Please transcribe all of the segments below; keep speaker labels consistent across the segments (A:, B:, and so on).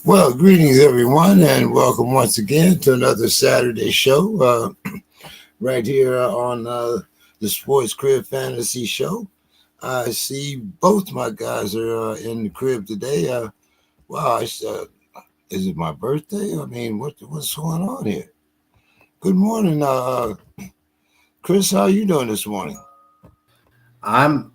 A: Well, greetings everyone, and welcome once again to another Saturday show right here on the SPORTSKRIB Fantasy Show. I see both my guys are in the crib today. Wow, is it my birthday? I mean, what's going on here? Good morning, Chris. How are you doing this morning?
B: I'm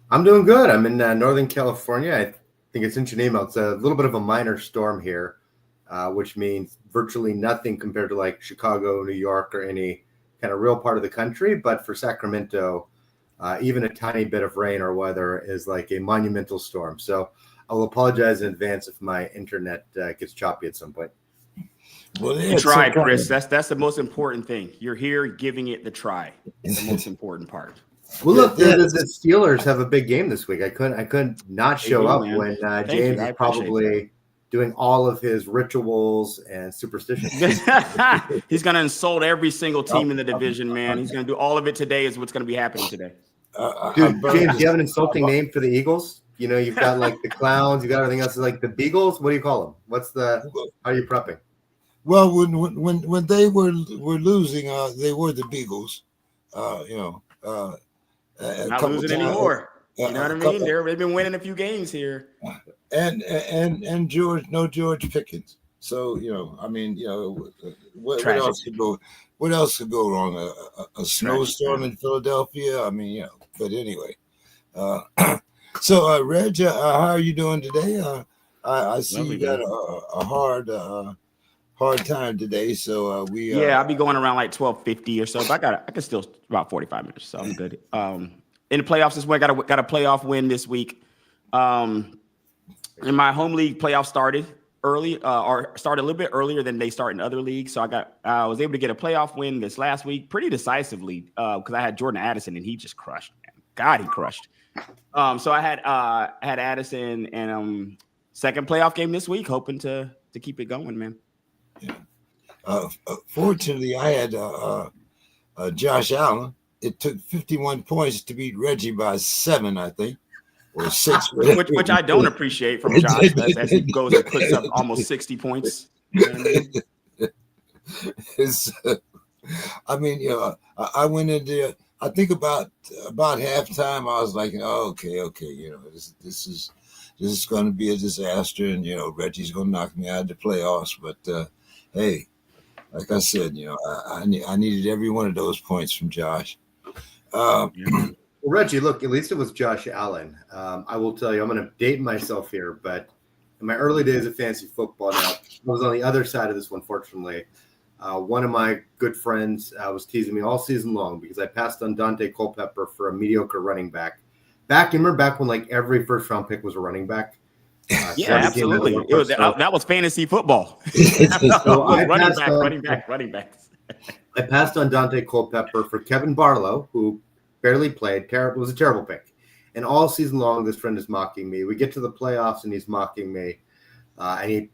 B: I'm doing good. I'm in Northern California. I think it's in Geneva. It's a little bit of a minor storm here, which means virtually nothing compared to like Chicago, New York, or any kind of real part of the country. But for Sacramento, even a tiny bit of rain or weather is like a monumental storm. So I will apologize in advance if my internet gets choppy at some point.
C: Well, you tried, Chris. That's the most important thing. You're here giving it the try. It's the most important part.
B: Well, look, the Steelers have a big game this week. I couldn't not show up
C: man.
B: when James is probably doing all of his rituals and superstitions.
C: He's going to insult every single team in the division, man. He's going to do all of it today is what's going to be happening today.
B: Dude, James, do you have an insulting name for the Eagles? You know, you've got like the clowns, you got everything else. Like the Beagles, what do you call them? How are you prepping?
A: Well, when they were losing, they were the Beagles.
C: Not losing anymore. You know what I mean? They've been winning a few games here.
A: And George Pickens. So I mean, what else could go? What else could go wrong? A snowstorm in Philadelphia. I mean, But anyway, so Reg, how are you doing today? I see you got a hard time today. So
C: I'll be going around like 12:50 or so. But I can still about 45 minutes. So I'm good. In the playoffs this week, got a playoff win this week. In my home league, playoffs started early, or started a little bit earlier than they start in other leagues. So I was able to get a playoff win this last week pretty decisively because I had Jordan Addison and he just crushed. Man. God, he crushed. So I had Addison and second playoff game this week, hoping to keep it going, man.
A: Yeah. Fortunately, I had Josh Allen. It took 51 points to beat Reggie by 7, I think, or 6.
C: which I don't appreciate from Josh as he goes and puts up almost 60 points. You know what
A: I mean? I went in there. I think about halftime, I was like, oh, okay, this is going to be a disaster, and Reggie's going to knock me out of the playoffs. But hey, like I said, I needed every one of those points from Josh.
B: Well, Reggie, look, at least it was Josh Allen. I will tell you, I'm going to date myself here, but in my early days of fantasy football, now I was on the other side of this one, fortunately. One of my good friends was teasing me all season long because I passed on Dante Culpepper for a mediocre running back. Remember back when like every first round pick was a running back?
C: Yeah, absolutely. That was fantasy football. Running back.
B: I passed on Dante Culpepper for Kevin Barlow, who barely played. It was a terrible pick. And all season long, this friend is mocking me. We get to the playoffs, and he's mocking me. And he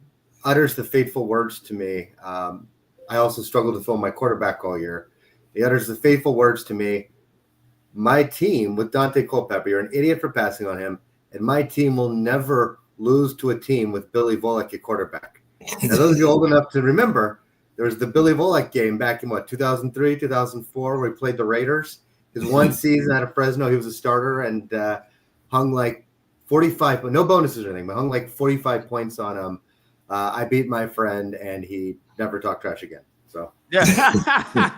B: utters the fateful words to me. I also struggled to fill my quarterback all year. He utters the fateful words to me. My team with Dante Culpepper, you're an idiot for passing on him, and my team will never lose to a team with Billy Volek at quarterback. Now, those of you old enough to remember, there was the Billy Volek game back in 2003, 2004, where he played the Raiders. His one season out of Fresno, he was a starter and hung like 45, no bonuses or anything, but hung like 45 points on him. I beat my friend, and he never talked trash again. So
C: yeah,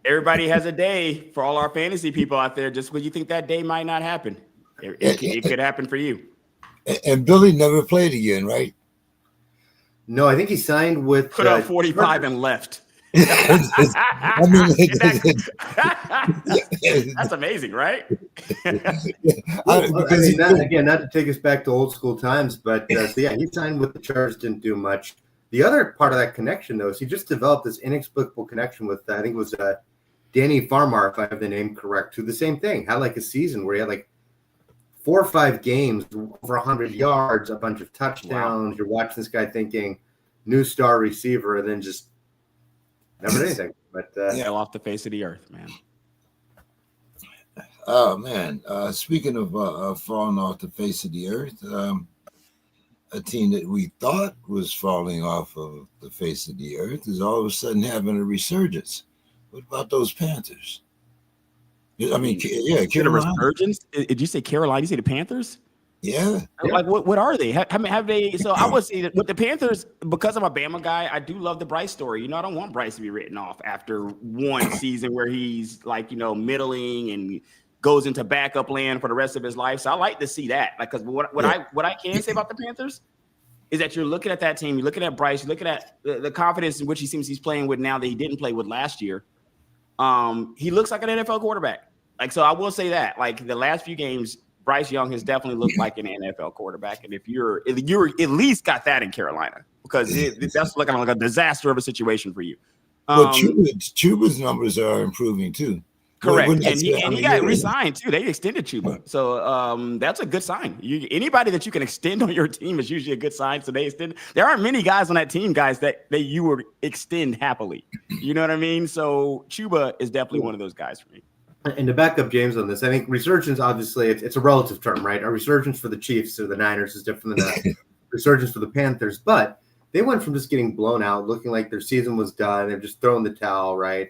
C: everybody has a day. For all our fantasy people out there, just when you think that day might not happen, it could happen for you.
A: And Billy never played again, right?
B: No, I think he signed with
C: put up 45 and left.
A: That's
C: amazing, right?
B: Not to take us back to old school times, but he signed with the Chargers, didn't do much. The other part of that connection, though, is he just developed this inexplicable connection with, I think it was Danny Farmar, if I have the name correct, who the same thing, had like a season where he had like 4 or 5 games, over 100 yards, a bunch of touchdowns. Wow. You're watching this guy thinking new star receiver, and then just never did anything. But
C: fell off the face of the earth, man.
A: Oh man! Speaking of falling off the face of the earth, a team that we thought was falling off of the face of the earth is all of a sudden having a resurgence. What about those Panthers? I mean, yeah, Carolina.
C: Resurgence? Did you say Carolina? You say the Panthers?
A: Yeah.
C: Like what are they? Have they? So I would say that with the Panthers, because I'm a Bama guy, I do love the Bryce story. I don't want Bryce to be written off after one season where he's like middling and goes into backup land for the rest of his life. So I like to see that. Like, because what I can say about the Panthers is that you're looking at that team, you're looking at Bryce, you're looking at the confidence in which he seems he's playing with now that he didn't play with last year. He looks like an NFL quarterback. Like, so I will say that. Like the last few games, Bryce Young has definitely looked like an NFL quarterback, and if you're at least got that in Carolina, because that's looking like a disaster of a situation for you.
A: But Chuba's numbers are improving too.
C: Correct, and he got re-signed too. They extended Chuba, so that's a good sign. Anybody that you can extend on your team is usually a good sign. So they extend. There aren't many guys on that team, guys, that you would extend happily. You know what I mean? So Chuba is definitely one of those guys for me.
B: And to back up James on this, I think resurgence, obviously, it's a relative term, right? A resurgence for the Chiefs or the Niners is different than a resurgence for the Panthers. But they went from just getting blown out, looking like their season was done, and just throwing the towel, right?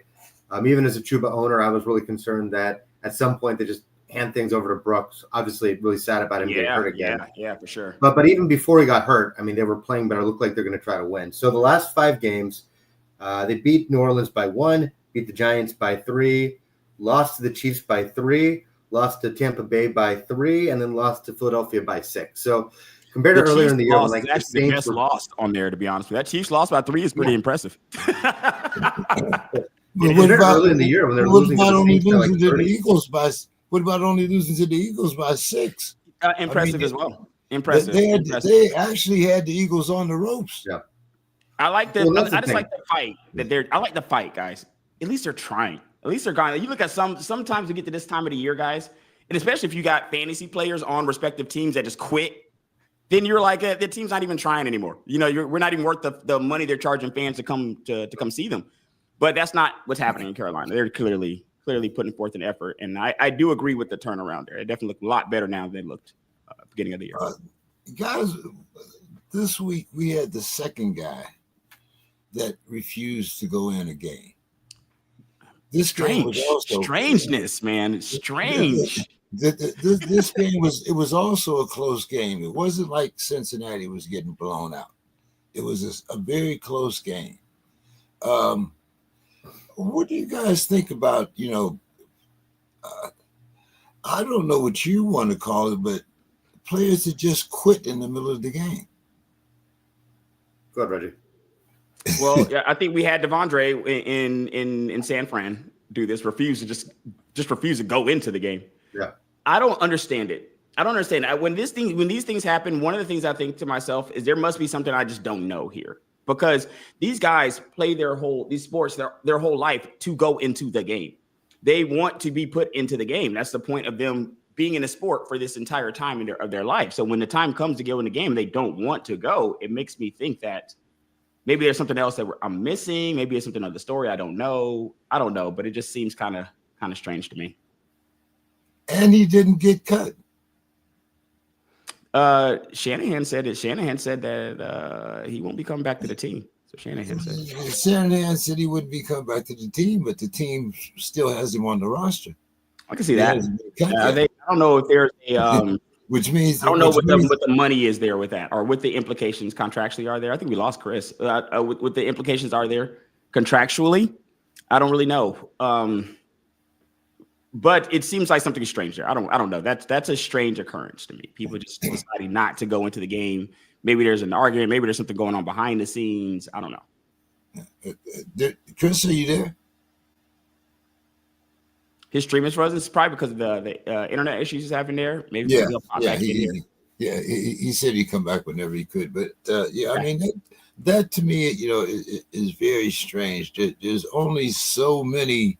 B: Even as a Chuba owner, I was really concerned that at some point they just hand things over to Brooks. Obviously, really sad about him getting hurt again.
C: Yeah, for sure.
B: But even before he got hurt, I mean, they were playing better. It looked like they're going to try to win. So the last 5 games, they beat New Orleans by 1, beat the Giants by 3, lost to the Chiefs by 3, lost to Tampa Bay by 3, and then lost to Philadelphia by 6. So compared to earlier in the year,
C: like actually the best loss on there, to be honest with you. That Chiefs loss by 3 is pretty impressive.
A: What about
B: early in the year when they're
A: losing to the Eagles by? What about only losing to the Eagles by 6?
C: Impressive as well. Impressive.
A: They actually had the Eagles on the ropes.
B: Yeah,
A: I
C: like that. Well, I just like the fight I like the fight, guys. At least they're trying. At least they're going. You look at sometimes we get to this time of the year, guys, and especially if you got fantasy players on respective teams that just quit, then you're like, the team's not even trying anymore. We're not even worth the money they're charging fans to come see them. But that's not what's happening in Carolina. They're clearly putting forth an effort, and I do agree with the turnaround there. It definitely look a lot better now than they looked at the beginning of the year.
A: Guys, this week we had the second guy that refused to go in a game. This game was also
C: strangeness, man. Strange.
A: This game was also a close game. It wasn't like Cincinnati was getting blown out. It was a very close game. What do you guys think about, I don't know what you want to call it, but players that just quit in the middle of the game?
B: Go ahead, Reggie.
C: Well, yeah, I think we had Devondre in San Fran do this, refuse to go into the game.
B: Yeah.
C: I don't understand it. When these things happen, one of the things I think to myself is there must be something I just don't know here. Because these guys play these sports their whole life to go into the game. They want to be put into the game. That's the point of them being in a sport for this entire time of their life. So when the time comes to go in the game, they don't want to go. It makes me think that maybe there's something else that I'm missing. Maybe it's something of the story. I don't know, but it just seems kind of strange to me.
A: And he didn't get cut.
C: Shanahan said that he won't be coming back to the team. So Shanahan
A: said he wouldn't be coming back to the team, but the team still has him on the roster.
C: I can see that. I don't know if there's a
A: which means
C: I don't know what the money is there with that, or what the implications contractually are there. I think we lost Chris. What the implications are there contractually, I don't really know. But it seems like something strange there. I don't know. That's a strange occurrence to me. People just deciding not to go into the game. Maybe there's an argument. Maybe there's something going on behind the scenes. I don't know.
A: Chris, are you there?
C: His stream is frozen. It's probably because of the internet issues he's having there. Maybe
A: he said he'd come back whenever he could. But I mean that to me, is very strange. There's only so many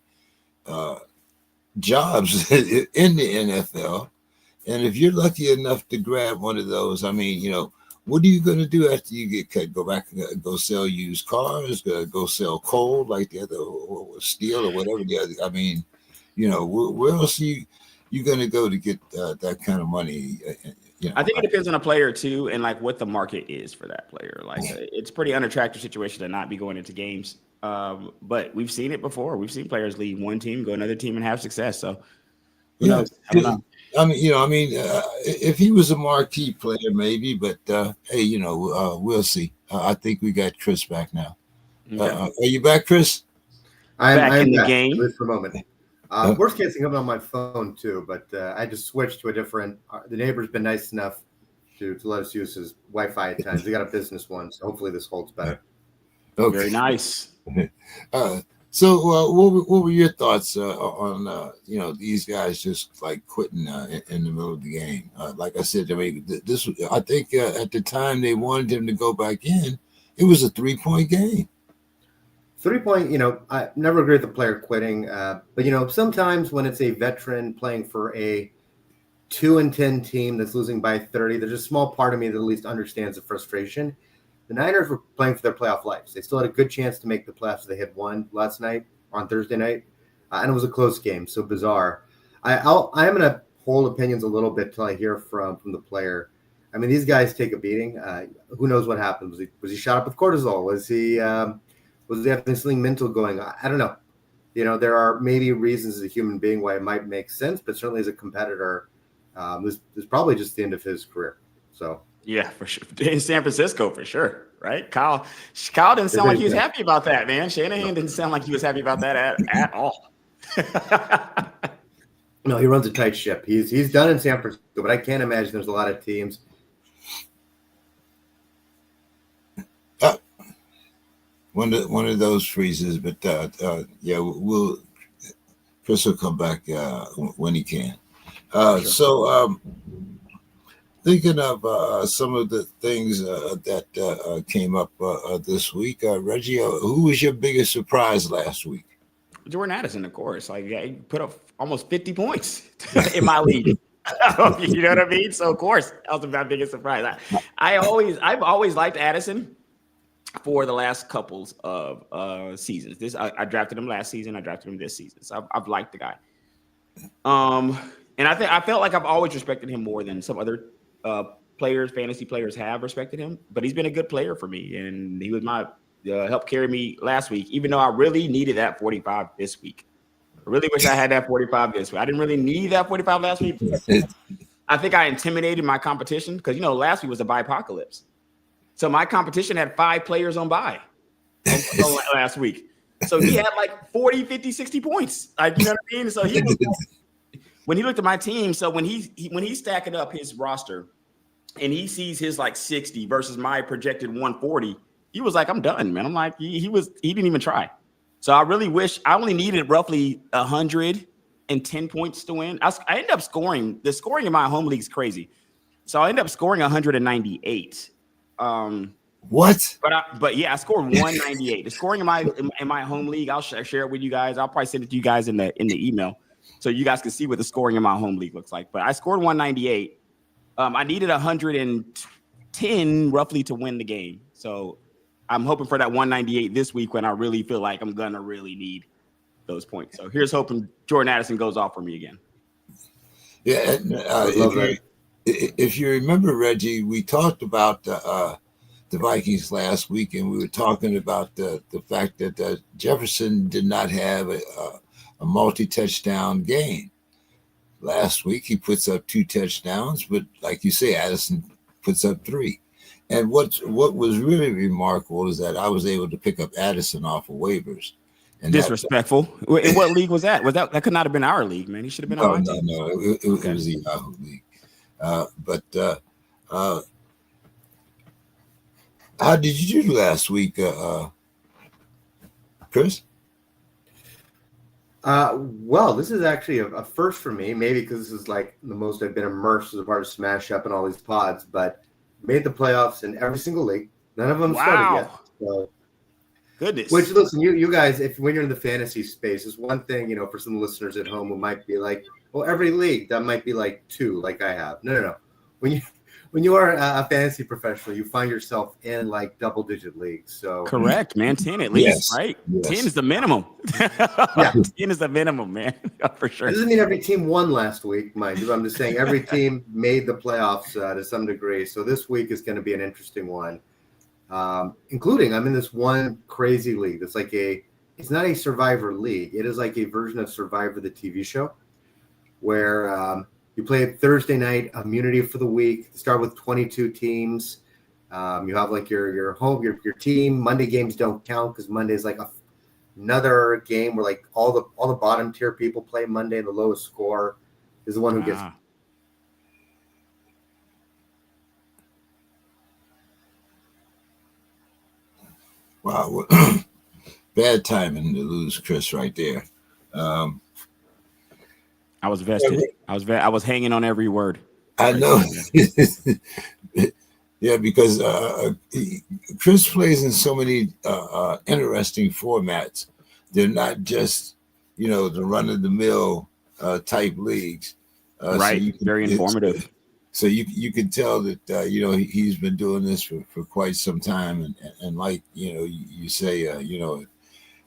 A: jobs in the NFL, and if you're lucky enough to grab one of those, I mean, what are you going to do after you get cut? Go back and go sell used cars? Go sell coal like the other, or steel, or whatever the other? I mean, where else are you going to go to get that kind of money?
C: I think it depends on a player too, and like what the market is for that player. Like it's a pretty unattractive situation to not be going into games. But we've seen it before. We've seen players leave one team, go another team, and have success. So who knows? I don't know.
A: If he was a marquee player, maybe. But hey, we'll see. I think we got Chris back now.
C: Okay.
A: Are you back, Chris?
B: I'm
C: back in the
B: back,
C: game.
B: at least for a moment. Worst case, I'm on my phone too, but I just switched to a different. The neighbor's been nice enough to let us use his Wi-Fi at times. We got a business one, so hopefully this holds better.
A: Okay.
C: Very nice.
A: So, what were your thoughts on these guys just like quitting in the middle of the game? Like I said, I mean, this. I think at the time they wanted him to go back in, it was a 3-point game.
B: 3-point, I never agree with the player quitting, but sometimes when it's a veteran playing for a 2-10 team that's losing by 30, there's a small part of me that at least understands the frustration. The Niners were playing for their playoff lives. They still had a good chance to make the playoffs. They had won last night on Thursday night, and it was a close game. So bizarre. I am going to hold opinions a little bit till I hear from the player. I mean, these guys take a beating. Who knows what happened? Was he shot up with cortisol? Was he having something mental going on? I don't know. There are maybe reasons as a human being why it might make sense, but certainly as a competitor, this is probably just the end of his career. So.
C: Yeah, for sure. In San Francisco, for sure. Right? Kyle didn't sound like he was happy about that, man. Shanahan didn't sound like he was happy about that at all.
B: No, he runs a tight ship. He's done in San Francisco, but I can't imagine there's a lot of teams.
A: One of those freezes, but Chris will come back when he can. Sure. So. Thinking of some of the things that came up this week, Reggie, who was your biggest surprise last week?
C: Jordan Addison, of course. Like, he put up almost 50 points in my league. You know what I mean? So, of course, that was my biggest surprise. I've always liked Addison for the last couples of seasons. I drafted him last season. I drafted him this season. So I've liked the guy. And I felt like I've always respected him more than some other fantasy players have respected him, but he's been a good player for me, and he was my help carry me last week, even though I really needed that 45 this week. I really wish I had that 45 this week. I didn't really need that 45 last week. I think I intimidated my competition because, last week was a bye-apocalypse. So my competition had 5 players on bye last week. So he had like 40, 50, 60 points. Like, you know what I mean? So when he looked at my team, so when he's stacking up his roster and he sees his like 60 versus my projected 140, he was like, I'm done, man. I'm like, he didn't even try. So I really wish I only needed roughly 110 points to win. I ended up scoring. The scoring in my home league is crazy. So I ended up scoring 198.
A: What?
C: But yeah, I scored 198. The scoring in my home league, I'll share it with you guys. I'll probably send it to you guys in the email, so you guys can see what the scoring in my home league looks like. But I scored 198. I needed 110 roughly to win the game. So I'm hoping for that 198 this week when I really feel like I'm gonna really need those points. So here's hoping Jordan Addison goes off for me again.
A: Yeah, if you remember, Reggie, we talked about the Vikings last week, and we were talking about the fact that Jefferson did not have a multi-touchdown game. Last week, he puts up 2 touchdowns, but like you say, Addison puts up 3. And what was really remarkable is that I was able to pick up Addison off of waivers. And
C: disrespectful. In what league was that? That could not have been our league, man. He should have been on my team.
A: No. It was the Yahoo league. But how did you do last week, Chris?
B: Well, this is actually a first for me, maybe because this is like the most I've been immersed as a part of Smash Up and all these pods, but made the playoffs in every single league. None of them started yet. So.
C: Goodness.
B: Which, listen, you guys, when you're in the fantasy space, is one thing, for some listeners at home who might be like, well, every league, that might be like 2, like I have. No. When when you are a fantasy professional, you find yourself in like double-digit leagues. So
C: Correct, man. 10 at least,
A: Yes.
C: right?
A: Yes.
C: 10 is the minimum.
B: Yeah.
C: 10 is the minimum, man. For sure.
B: It doesn't mean every team won last week, mind you. I'm just saying every team made the playoffs to some degree. So this week is going to be an interesting one, including I'm in this one crazy league. It's like it's not a Survivor league. It is like a version of Survivor, the TV show, where you play it Thursday night, immunity for the week. Start with 22 teams. You have like your home, your team. Monday games don't count because Monday is like another game where like all the bottom tier people play Monday. The lowest score is the one who gets.
A: Wow, bad timing to lose Chris right there.
C: I was vested. I was hanging on every word.
A: I know. Yeah, because Chris plays in so many interesting formats. They're not just, the run-of-the-mill type leagues.
C: Right. So very informative.
A: So you can tell that, he's been doing this for quite some time. And like, you say,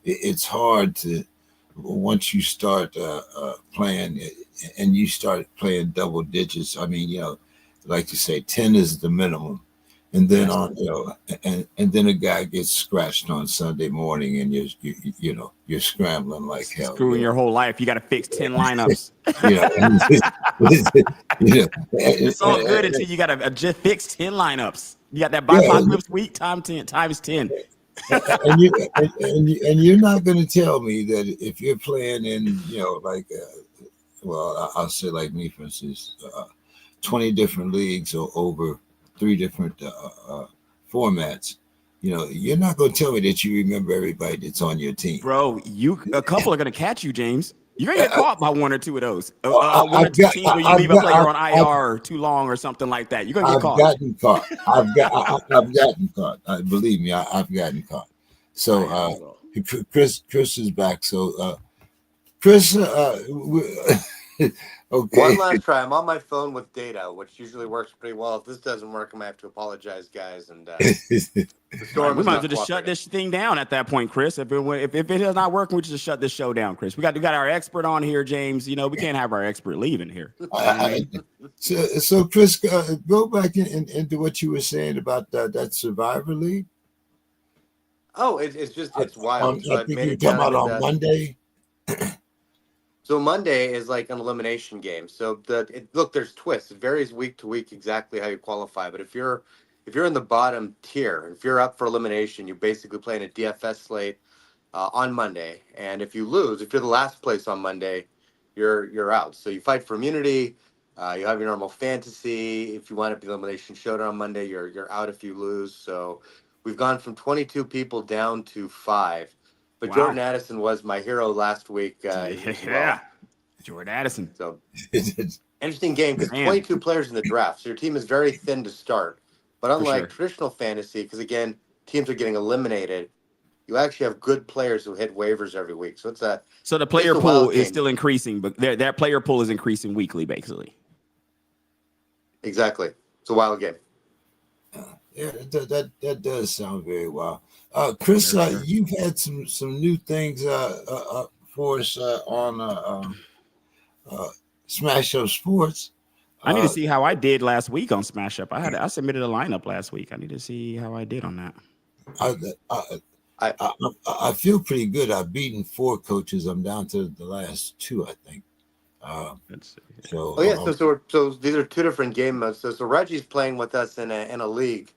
A: it's hard to, once you start playing and you start playing double digits, I mean, like you say, 10 is the minimum. And then and then a guy gets scratched on Sunday morning, and you're scrambling like hell.
C: Screwing your whole life. You got to fix 10 lineups. It's all good until you got to just fix 10 lineups. You got that Bipocalypse week times 10.
A: And you're not going to tell me that if you're playing in, I'll say like me, for instance, 20 different leagues or over 3 different formats, you're not going to tell me that you remember everybody that's on your team.
C: Bro, a couple are going to catch you, James. You're going to get caught by 1 or 2 of those. 1 or 2 teams where you leave a player on IR too long or something like that. You're going to get caught.
A: I've gotten caught. Believe me, I've gotten caught. So Chris is back. So Chris, okay.
D: One last try. I'm on my phone with data, which usually works pretty well. If this doesn't work, I'm gonna have to apologize, guys. And the storm
C: we might as well just shut this thing down at that point, Chris. If it is not working, we just shut this show down, Chris. We got our expert on here, James. We can't have our expert leaving here.
A: So Chris, go back into what you were saying about that Survivor League.
D: Oh, it's wild.
A: I think you come out on Monday.
D: So Monday is like an elimination game. So look, there's twists. It varies week to week exactly how you qualify. But if you're in the bottom tier, if you're up for elimination, you basically play in a DFS slate on Monday. And if you lose, if you're the last place on Monday, you're out. So you fight for immunity. You have your normal fantasy. If you wind up the elimination showdown on Monday, you're out if you lose. So we've gone from 22 people down to 5. But wow. Jordan Addison was my hero last week.
C: Jordan Addison.
D: So interesting game because 22 players in the draft. So your team is very thin to start. But unlike traditional fantasy, because again, teams are getting eliminated, you actually have good players who hit waivers every week. So
C: so the player pool is still increasing, but that player pool is increasing weekly, basically.
D: Exactly. It's a wild game.
A: Yeah, that does sound very wild. Chris, you've had some new things for us on Smash Up Sports.
C: I need to see how I did last week on Smash Up. I submitted a lineup last week. I need to see how I did on that.
A: I feel pretty good. I've beaten 4 coaches. I'm down to the last 2, I think.
D: So these are 2 different game modes. So Reggie's playing with us in a league.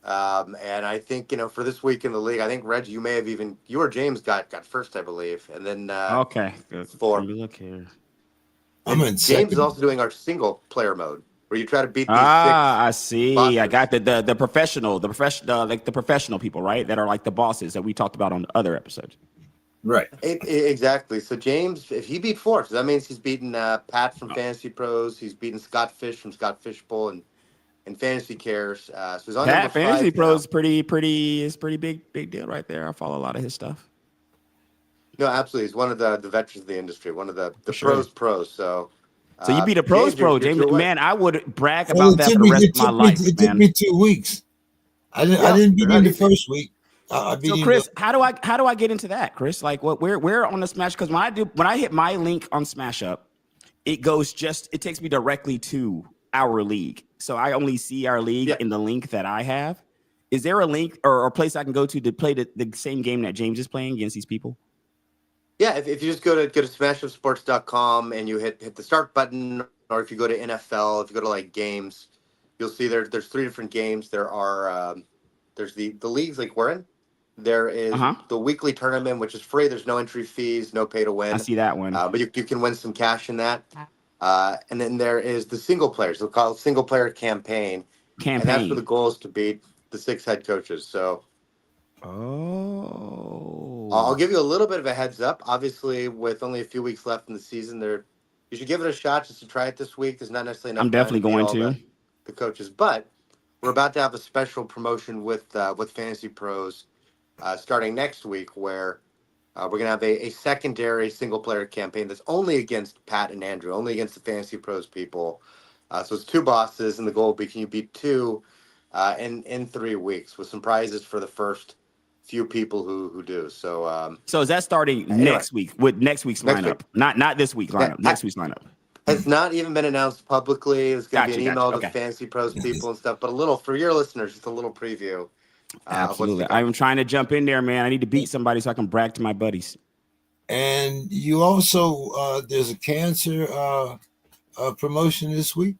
D: And I think, for this week in the league, I think, Reggie, you may have you or James got first, I believe. And then
C: okay, good.
D: 4.
C: Look here.
D: James is also doing our single player mode where you try to beat these 6.
C: I see.
D: Bosses.
C: I got the professional people, right? That are like the bosses that we talked about on other episodes.
A: Right.
D: Exactly. So James, if he beat 4, so that means he's beaten Pat from Fantasy Pros. He's beaten Scott Fish from Scott Fishbowl and Fantasy Cares. So he's on
C: Pat Fantasy Pros is pretty big deal right there. I follow a lot of his stuff.
D: No, absolutely. He's one of the veterans of the industry, one of the
C: sure.
D: pros. So
C: So you beat a pros
D: James,
C: pro,
D: you're
C: James.
D: two away.
C: Man, I would brag
A: Well,
C: about that for the rest of my life,
A: it took
C: man.
A: me 2 weeks. I
D: Yeah,
A: didn't beat
D: they're
A: him
D: not
A: the
D: easy.
A: first week. I beat
C: So
A: him.
C: Chris, how do I get into that, Chris? Like what where on the Smash? Because when I hit my link on Smash Up, it takes me directly to our league. So I only see our league
D: Yeah.
C: in the link that I have. Is there a link or a place I can go to play the same game that James is playing against these people?
D: Yeah, if you just go to smashupsports.com and you hit the start button, or if you go to NFL, if you go to like games, you'll see there's 3 different games. There's the leagues like we're in. There is the weekly tournament, which is free. There's no entry fees, no pay to
C: I
D: win.
C: see that one.
D: But you can win some cash in that. And then there is the single players. They'll call it single player campaign. And that's where the goal is to beat the 6 head coaches. So I'll give you a little bit of a heads up. Obviously, with only a few weeks left in the season, you should give it a shot just to try it this week. There's not necessarily enough
C: I'm
D: time
C: definitely
D: to beat
C: going
D: all
C: to.
D: the coaches, but we're about to have a special promotion with Fantasy Pros starting next week, where we're gonna have a secondary single player campaign that's only against Pat and Andrew, only against the Fantasy Pros people. So it's 2 bosses, and the goal will be, can you beat 2 in 3 weeks with some prizes for the first few people who do. So
C: So is that starting next week with next week's lineup? Not this week's lineup. Next week's lineup
D: has not even been announced publicly. It's going to be an email to
C: Okay.
D: Fantasy Pros people and stuff. But a little for your listeners, just a little preview.
C: Absolutely. I'm trying to jump in there, man. I need to beat somebody so I can brag to my buddies.
A: And you also there's a cancer promotion this week.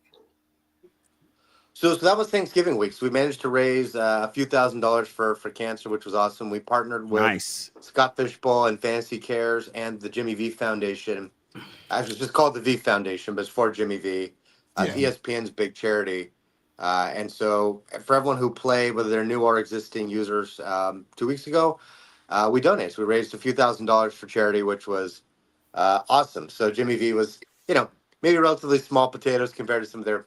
D: So that was Thanksgiving week. So we managed to raise a few $1,000s for cancer, which was awesome. We partnered with Scott Fishbowl and Fantasy Cares and the Jimmy V Foundation. Actually, it's just called the V Foundation, but it's for Jimmy V. It's ESPN's big charity. And so for everyone who played, whether they're new or existing users, 2 weeks ago, we donated. So we raised a few $1,000s for charity, which was awesome. So Jimmy V was, maybe relatively small potatoes compared to some of their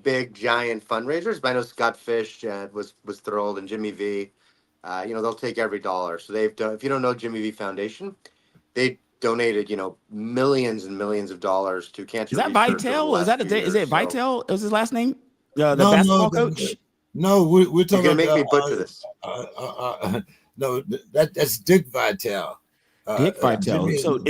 D: big, giant fundraisers. But I know Scott Fish was thrilled, and Jimmy V, they'll take every dollar. So they've done, if you don't know Jimmy V Foundation, they donated, millions and millions of dollars to cancer.
C: Is that Vitel? Is it Vitel? Is his last name? The basketball coach?
A: No, we're talking.
D: You're gonna make me butcher this.
A: No, that's Dick Vitale.
C: Dick Vitale. So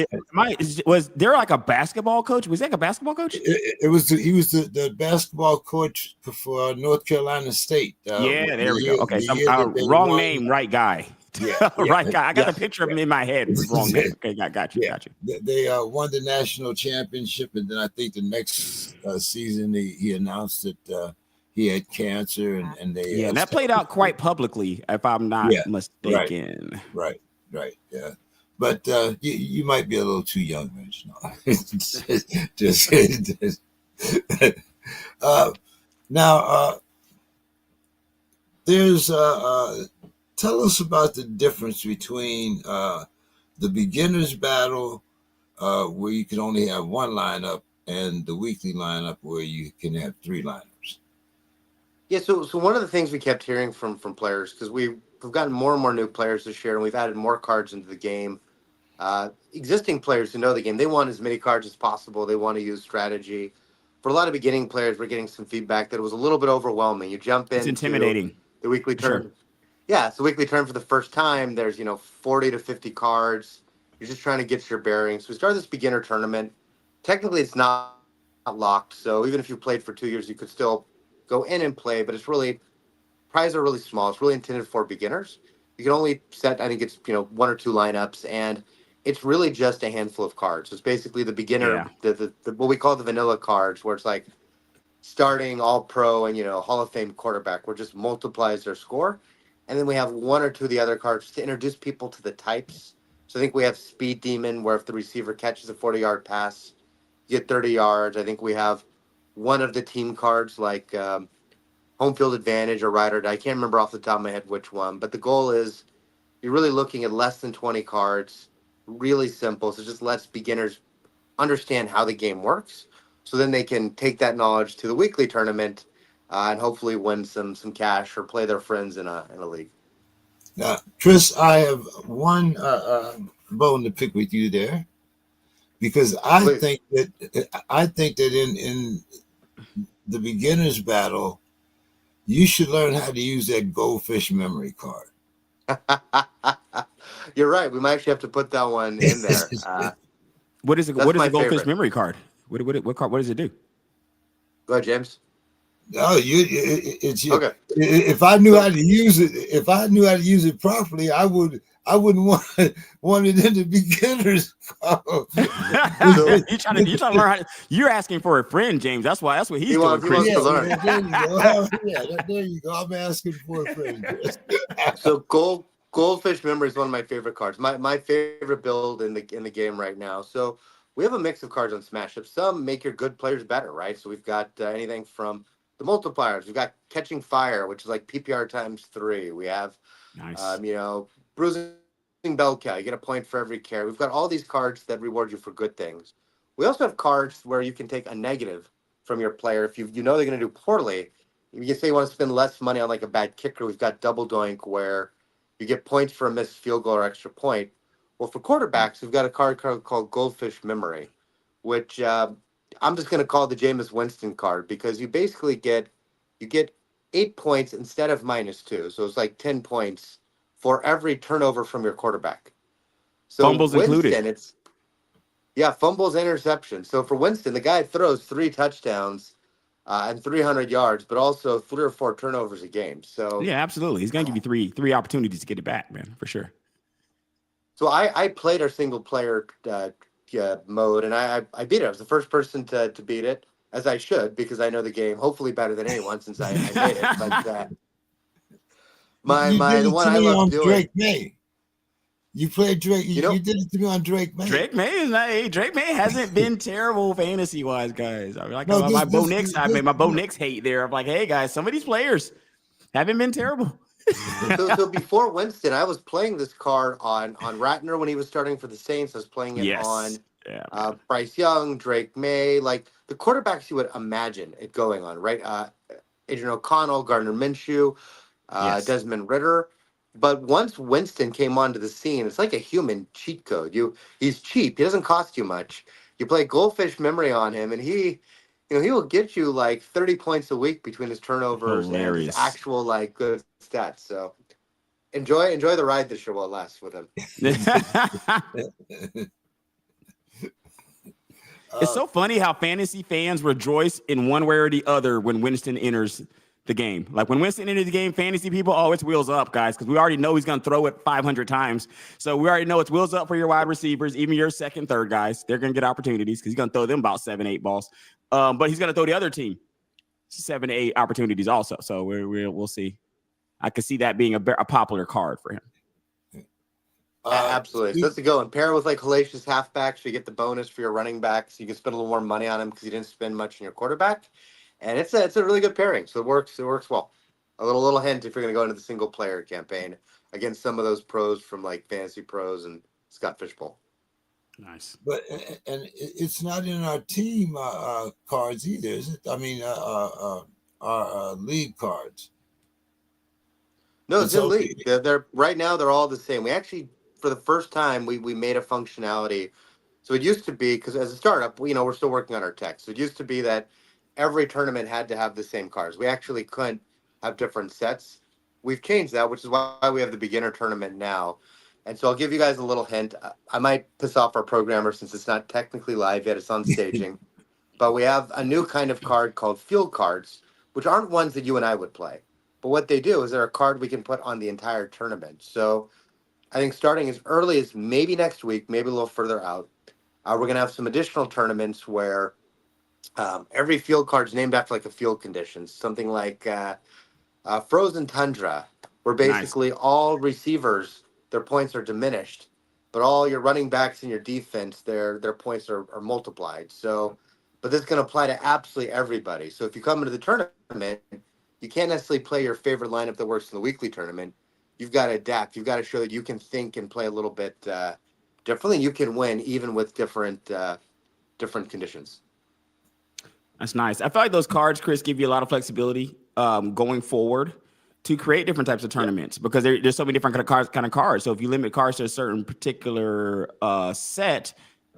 C: was there like a basketball coach? Was he like a basketball coach?
A: He was the basketball coach for North Carolina State.
C: There we go. Okay, wrong name, right guy. Right guy. I got the picture of him in my head. Wrong name. Okay, got you.
A: They won the national championship, and then I think the next season he announced that he had cancer, and they
C: and that played out quite publicly, if I'm not mistaken.
A: Right. Yeah. But you might be a little too young, Rich. No. Now, there's tell us about the difference between the beginner's battle, where you can only have 1 lineup, and the weekly lineup where you can have 3 lineups.
D: Yeah, so one of the things we kept hearing from players, because we've gotten more and more new players this year, and we've added more cards into the game. Existing players who know the game, they want as many cards as possible. They want to use strategy. For a lot of beginning players, we're getting some feedback that it was a little bit overwhelming. You jump in,
C: it's intimidating.
D: The weekly turn. Sure. Yeah, it's the weekly turn for the first time. There's 40 to 50 cards. You're just trying to get your bearings. So we started this beginner tournament. Technically, it's not locked. So even if you played for 2 years, you could still go in and play. But it's really, prizes are really small. It's really intended for beginners. You can only set, I think it's 1 or 2 lineups, and it's really just a handful of cards. So it's basically the beginner, the what we call the vanilla cards, where it's like starting all pro and Hall of Fame quarterback, where it just multiplies their score. And then we have 1 or 2 of the other cards to introduce people to the types. So I think we have Speed Demon, where if the receiver catches a 40-yard pass, you get 30 yards. I think we have one of the team cards like Home Field Advantage or Ride or Die. I can't remember off the top of my head which one. But the goal is you're really looking at less than 20 cards, really simple. So it just lets beginners understand how the game works. So then they can take that knowledge to the weekly tournament and hopefully win some cash or play their friends in a league.
A: Now, Chris, I have one bone to pick with you there, because I
D: Wait.
A: think that in the beginner's battle, you should learn how to use that goldfish memory card.
D: You're right. We might actually have to put that one in there.
C: What is it?
D: That's
C: What is
D: my
C: the goldfish
D: favorite.
C: memory card? What card? What does it do?
D: Go ahead, James.
A: No, it's
D: Okay.
A: If I knew how to use it properly, I wouldn't want it in the beginners.
C: you trying to learn how to, you're asking for a friend, James. That's what he's
D: He
C: doing.
D: wants to learn.
A: There you go. There you go. I'm asking for a friend, Chris.
D: So goldfish memory is one of my favorite cards. My favorite build in the game right now. So we have a mix of cards on Smash Up. Some make your good players better, right? So we've got anything from the multipliers. We've got catching fire, which is like PPR times 3. We have,
C: Nice.
D: bruising bell cow. You get a point for every carry. We've got all these cards that reward you for good things. We also have cards where you can take a negative from your player if you know they're going to do poorly. You say you want to spend less money on like a bad kicker. We've got double doink where you get points for a missed field goal or extra point. Well, for quarterbacks, we've got a card called Goldfish Memory, which I'm just going to call the Jameis Winston card because you basically get 8 points instead of -2. So it's like 10 points for every turnover from your quarterback. So
C: Fumbles
D: Winston,
C: included.
D: fumbles and interceptions. So for Winston, the guy throws 3 touchdowns and 300 yards, but also 3 or 4 turnovers a game. So
C: Yeah, absolutely. He's gonna give you three opportunities to get it back, man, for sure.
D: So I played our single player mode, and I beat it. I was the first person to beat it, as I should, because I know the game hopefully better than anyone since I made it. But
A: You did
D: the
A: it
D: one
A: to
D: I
A: me
D: love
A: on
D: doing.
A: Drake May. You played Drake. You did it to me on Drake May.
C: Drake May hasn't been terrible fantasy wise, guys. I mean, like
A: No,
C: my Bo Nix hate there. I'm like, hey guys, some of these players haven't been terrible.
D: So before Winston, I was playing this card on Ratner when he was starting for the Saints. I was playing it on Bryce Young, Drake May, like the quarterbacks you would imagine it going on, right? Adrian O'Connell, Gardner Minshew, Desmond Ritter. But once Winston came onto the scene, it's like a human cheat code. He's cheap. He doesn't cost you much. You play Goldfish Memory on him, and he will get you like 30 points a week between his turnovers and his actual like good stats. So enjoy the ride this year while it lasts with him.
C: It's so funny how fantasy fans rejoice in one way or the other when Winston enters the game. Like when Winston enters the game, fantasy people, it's wheels up, guys, because we already know he's going to throw it 500 times. So we already know it's wheels up for your wide receivers, even your second, third guys. They're going to get opportunities because he's going to throw them about 7-8 balls. But he's going to throw the other team 7 to 8 opportunities also. So we'll see. I could see that being a popular card for him.
D: Absolutely. So that's the go. And pair with like hellacious halfbacks, so you get the bonus for your running back. So you can spend a little more money on him because you didn't spend much on your quarterback. And it's a really good pairing. So it works well. A little hint if you're going to go into the single player campaign against some of those pros from like Fantasy Pros and Scott Fishbowl.
C: Nice.
A: But and it's not in our team cards either, is it? I mean, our league cards.
D: No, it's in league. They're right now. They're all the same. We actually, for the first time, we made a functionality. So it used to be because as a startup, we're still working on our tech. So it used to be that every tournament had to have the same cards. We actually couldn't have different sets. We've changed that, which is why we have the beginner tournament now. And so I'll give you guys a little hint. I might piss off our programmer since it's not technically live yet. It's on staging. But we have a new kind of card called field cards, which aren't ones that you and I would play. But what they do is they're a card we can put on the entire tournament. So I think starting as early as maybe next week, maybe a little further out, we're going to have some additional tournaments where every field card's named after like a field condition, something like frozen tundra, where basically all receivers, their points are diminished, but all your running backs and your defense, their points are multiplied. So, but this is going to apply to absolutely everybody. So if you come into the tournament, you can't necessarily play your favorite lineup that works in the weekly tournament. You've got to adapt. You've got to show that you can think and play a little bit differently. You can win even with different conditions.
C: That's nice. I feel like those cards, Chris, give you a lot of flexibility going forward to create different types of tournaments because there's so many different kind of cards. So if you limit cards to a certain particular set,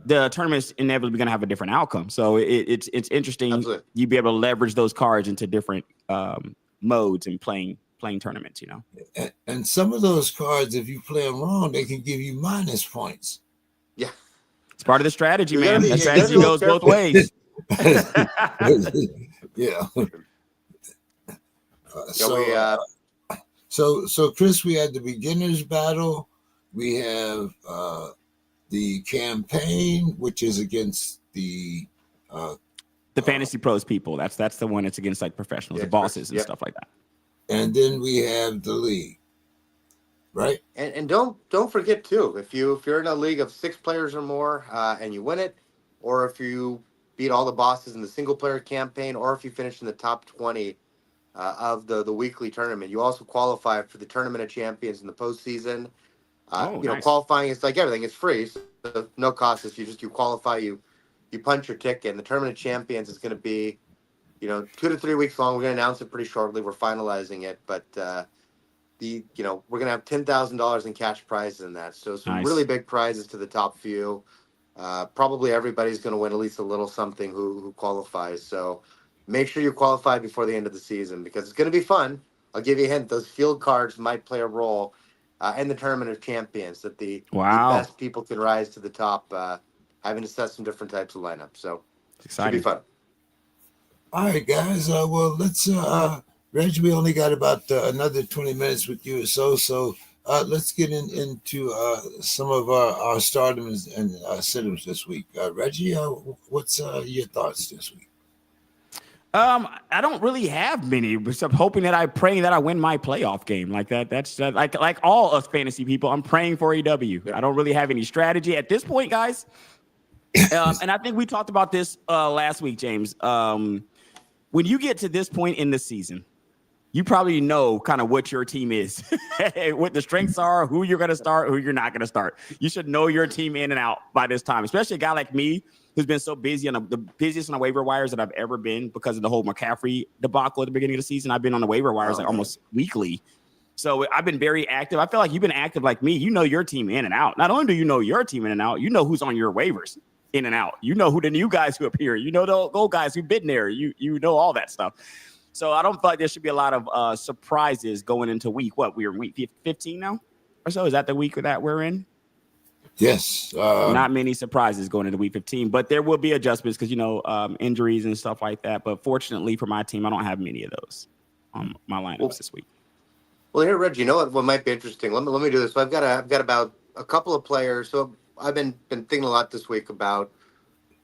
C: the tournament's inevitably going to have a different outcome. So it's interesting.
D: Absolutely.
C: You be able to leverage those cards into different modes and playing tournaments, you know.
A: And some of those cards, if you play them wrong, they can give you minus points.
D: Yeah.
C: It's part of the strategy,
D: You
C: man.
D: gotta be-
C: The
D: you gotta
C: strategy
D: be
C: goes both
D: careful.
C: ways.
A: Yeah.
D: Yeah,
A: So Chris, we had the beginners battle. We have the campaign, which is against the
C: Fantasy Pros people. That's the one that's against like professionals,
D: Yeah,
C: the bosses and
D: yep.
C: stuff like that.
A: and then we have the league, right?
D: And don't forget too, if you're in a league of 6 players or more and you win it, or if you beat all the bosses in the single player campaign, or if you finish in the top 20 of the weekly tournament, you also qualify for the Tournament of Champions in the postseason.
C: Nice.
D: Qualifying is like everything; it's free, so no cost. If you qualify, you punch your ticket. And the Tournament of Champions is going to be, 2 to 3 weeks long. We're going to announce it pretty shortly. We're finalizing it, but we're going to have $10,000 in cash prizes in that. So some
C: Nice.
D: really big prizes to the top few. Probably everybody's going to win at least a little something who qualifies. So make sure you qualify before the end of the season because it's going to be fun. I'll give you a hint. Those field cards might play a role in the Tournament of Champions, that the best people can rise to the top, having to set some different types of lineups. So
C: It's
D: it should be
C: exciting.
D: fun.
A: All right, guys. Well, let's Reg, we only got about another 20 minutes with you or so. So let's get into some of our stardoms and sit-ems this week. Reggie, what's your thoughts this week?
C: I don't really have many, except praying that I win my playoff game like that. That's like all us fantasy people. I'm praying for a W.
D: Yeah.
C: I don't really have any strategy at this point, guys. And I think we talked about this last week, James. When you get to this point in the season, you probably know kind of what your team is, what the strengths are, who you're going to start, who you're not going to start. You should know your team in and out by this time, especially a guy like me who's been so busy on the busiest on the waiver wires that I've ever been because of the whole McCaffrey debacle at the beginning of the season. I've been on the waiver wires almost weekly. So I've been very active. I feel like you've been active like me. You know your team in and out. Not only do you know your team in and out, you know who's on your waivers in and out. You know who the new guys who appear. You know the old guys who've been there. You know all that stuff. So I don't feel like there should be a lot of surprises going into week. What, we're in week 15 now or so? Is that the week that we're in?
A: Yes.
C: Not many surprises going into week 15, but there will be adjustments because, injuries and stuff like that. But fortunately for my team, I don't have many of those on my lineups this week.
D: Well, here, Reg, you know what might be interesting? Let me do this. So I've got about a couple of players. So I've been thinking a lot this week about,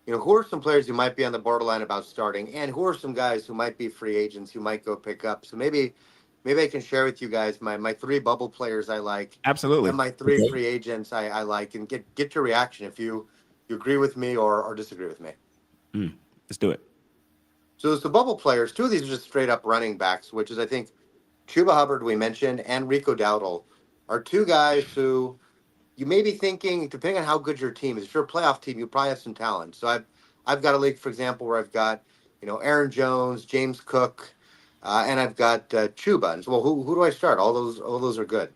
D: who are some players who might be on the borderline about starting, and who are some guys who might be free agents who might go pick up. So maybe I can share with you guys my 3 bubble players I like.
C: Absolutely.
D: And my 3 free agents I like, and get your reaction if you agree with me or disagree with me.
C: Let's do it.
D: So the bubble players, 2 of these are just straight up running backs, which is, I think, Chuba Hubbard, we mentioned, and Rico Dowdle are 2 guys who you may be thinking, depending on how good your team is, if you're a playoff team, you probably have some talent. So I've got a league, for example, where I've got, Aaron Jones, James Cook, and I've got Chuba. And so, well, who do I start? All those are good.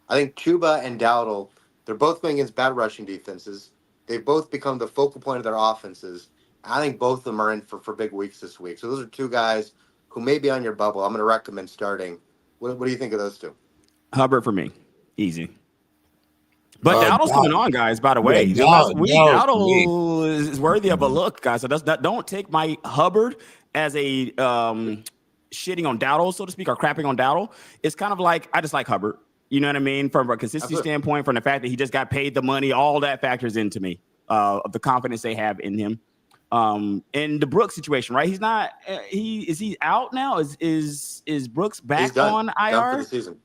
D: I think Chuba and Dowdle, they're both going against bad rushing defenses. They've both become the focal point of their offenses. I think both of them are in for big weeks this week. So those are 2 guys who may be on your bubble. I'm going to recommend starting. What do you think of those 2?
C: Hubbard for me. Easy. But Dowdle's coming on, guys, by the way.
A: Yeah,
C: Last week,
A: Dowdle
C: Dowdle is worthy of a look, guys. So don't take my Hubbard as a shitting on Dowdle, so to speak, or crapping on Dowdle. It's kind of like, I just like Hubbard. You know what I mean? From a consistency standpoint, from the fact that he just got paid the money, all that factors into me, of the confidence they have in him. In the Brooks situation, right? He's not, is he out now? Is Brooks back on IR?
D: Done for the season.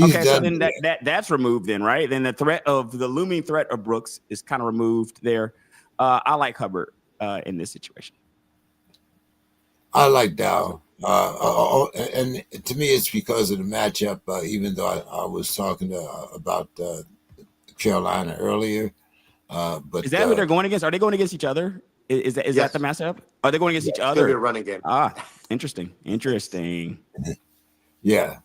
C: Okay, so then that's removed then, right? Then the looming threat of Brooks is kind of removed there. I like Hubbard in this situation.
A: I like Dow. And to me, it's because of the matchup, even though I was talking about Carolina earlier. But
C: is that who they're going against? Are they going against each other? Is that the matchup? Are they going against each other?
D: It's going to be a running game.
C: Interesting.
A: Yeah.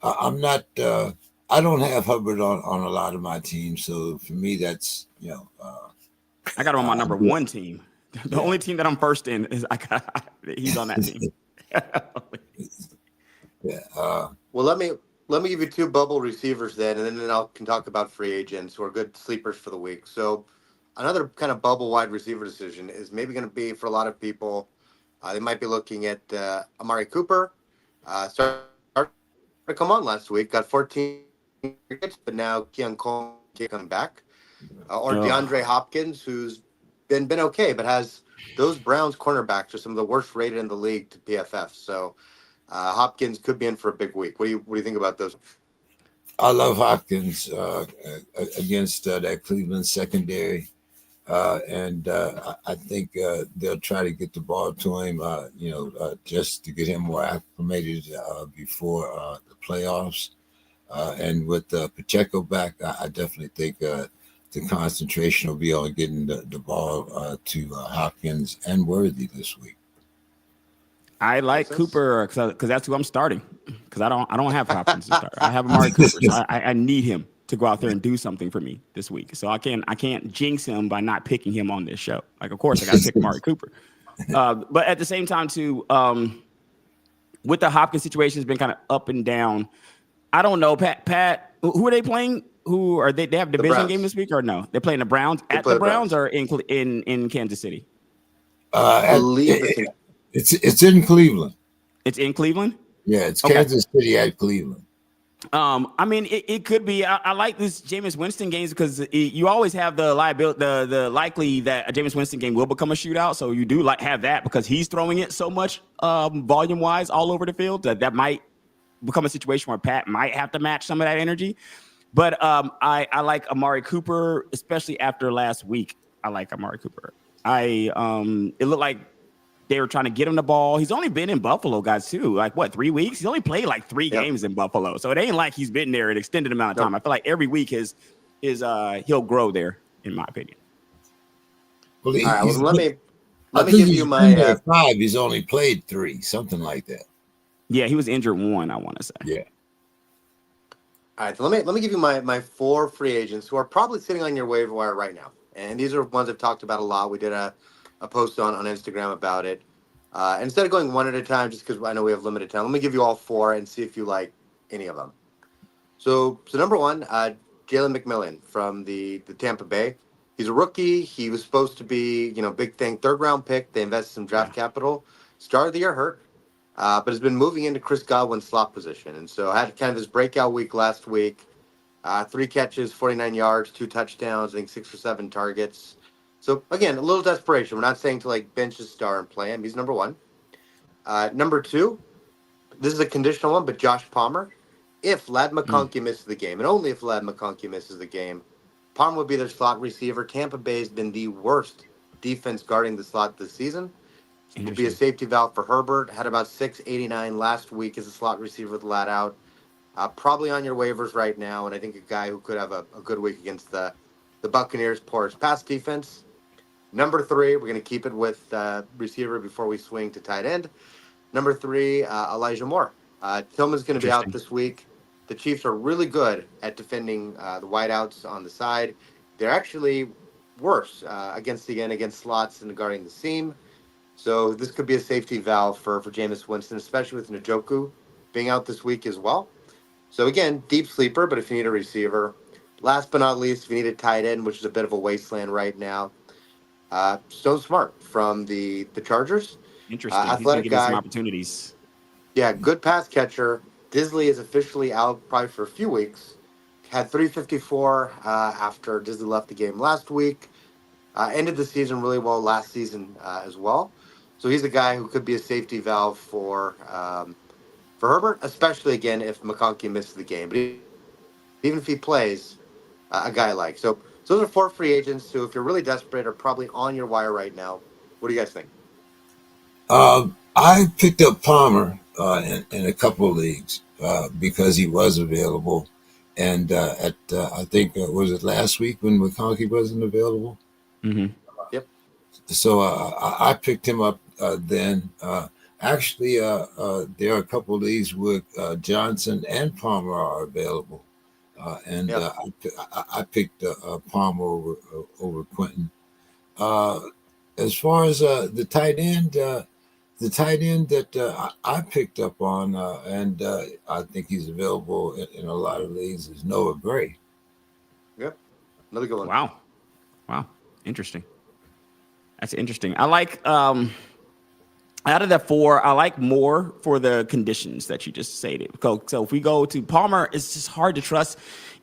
A: I'm not. I don't have Hubbard on a lot of my teams, so for me, that's
C: I got him on my number one team. The only team that I'm first in is he's on that team.
D: Well, let me give you two bubble receivers then, and then can talk about free agents who are good sleepers for the week. So another kind of bubble wide receiver decision is maybe going to be for a lot of people. They might be looking at Amari Cooper. Started to come on last week, got 14 targets, but now Keon Cole can't come back. Or DeAndre Hopkins, who's been okay, but has those Browns cornerbacks are some of the worst rated in the league to PFF. So Hopkins could be in for a big week. What do you think about those?
A: I love Hopkins against that Cleveland secondary. And I think they'll try to get the ball to him, just to get him more acclimated before the playoffs. And with Pacheco back, I definitely think the concentration will be on getting the ball to Hopkins and Worthy this week.
C: I like Cooper because that's who I'm starting. Because I don't have Hopkins to start. I have Amari Cooper, so I need him to go out there and do something for me this week. So I can't jinx him by not picking him on this show. Like, of course, I got to pick Amari Cooper. But at the same time, too, with the Hopkins situation, has been kind of up and down. I don't know, Pat. Who are they playing? Who are they? They have a division game this week, or no? They're playing the Browns at the Browns or in Kansas City.
A: I believe it's in Cleveland.
C: It's in Cleveland.
A: Yeah, it's Kansas City at Cleveland.
C: I mean, it could be. I like this Jameis Winston games because you always have the liability, the likely that a Jameis Winston game will become a shootout. So you do have that because he's throwing it so much volume wise all over the field that might become a situation where Pat might have to match some of that energy. But I like Amari Cooper, especially after last week. I like Amari Cooper. It looked like they were trying to get him the ball. He's only been in Buffalo, guys, too. 3 weeks? He's only played 3 games in Buffalo. So it ain't like he's been there an extended amount of time. I feel like every week he'll grow there, in my opinion.
A: Well,
D: let me give you my
A: 5. He's only played 3, something like that.
C: Yeah, he was injured 1, I want to say.
A: Yeah.
D: All right, so let me give you my 4 free agents who are probably sitting on your waiver wire right now. And these are ones I've talked about a lot. We did a post on Instagram about it. Instead of going one at a time, just because I know we have limited time, let me give you all 4 and see if you like any of them. So number 1, Jalen McMillan from the Tampa Bay. He's a rookie. He was supposed to be, big thing, 3rd round pick. They invested some draft capital. Started the year hurt, but has been moving into Chris Godwin's slot position. And so had kind of his breakout week last week. 3 catches, 49 yards, 2 touchdowns, I think 6 or 7 targets. So, again, a little desperation. We're not saying to, bench his star and play him. He's number 1. Number 2, this is a conditional one, but Josh Palmer. If Ladd McConkey misses the game, and only if Ladd McConkey misses the game, Palmer would be their slot receiver. Tampa Bay has been the worst defense guarding the slot this season. It would be a safety valve for Herbert. Had about 689 last week as a slot receiver with Ladd out. Probably on your waivers right now, and I think a guy who could have a good week against the Buccaneers' porous pass defense. Number 3, we're going to keep it with receiver before we swing to tight end. Number 3, Elijah Moore. Tillman's going to be out this week. The Chiefs are really good at defending the wideouts on the side. They're actually worse against slots and guarding the seam. So this could be a safety valve for Jameis Winston, especially with Njoku being out this week as well. So again, deep sleeper, but if you need a receiver. Last but not least, if you need a tight end, which is a bit of a wasteland right now, Stone Smart from the Chargers.
C: Interesting. He's going to get some opportunities.
D: Yeah, good pass catcher. Disley is officially out probably for a few weeks. Had 354 after Disley left the game last week. Ended the season really well last season as well. So he's a guy who could be a safety valve for Herbert, especially, again, if McConkey misses the game. But even if he plays, a guy like. So those are 4 free agents who, if you're really desperate, are probably on your wire right now. What do you guys think?
A: I picked up Palmer in a couple of leagues because he was available. And I think, was it last week when McConkey wasn't available?
C: Mm-hmm.
D: Yep.
A: So I picked him up then. Actually, there are a couple of leagues where Johnson and Palmer are available. I picked Palmer over Quentin. As far as the tight end that I picked up on, and I think he's available in a lot of leagues, is Noah Gray.
D: Yep, another good one.
C: Wow, interesting. That's interesting. I like out of the four, I like more for the conditions that you just stated. So if we go to Palmer, it's just hard to trust.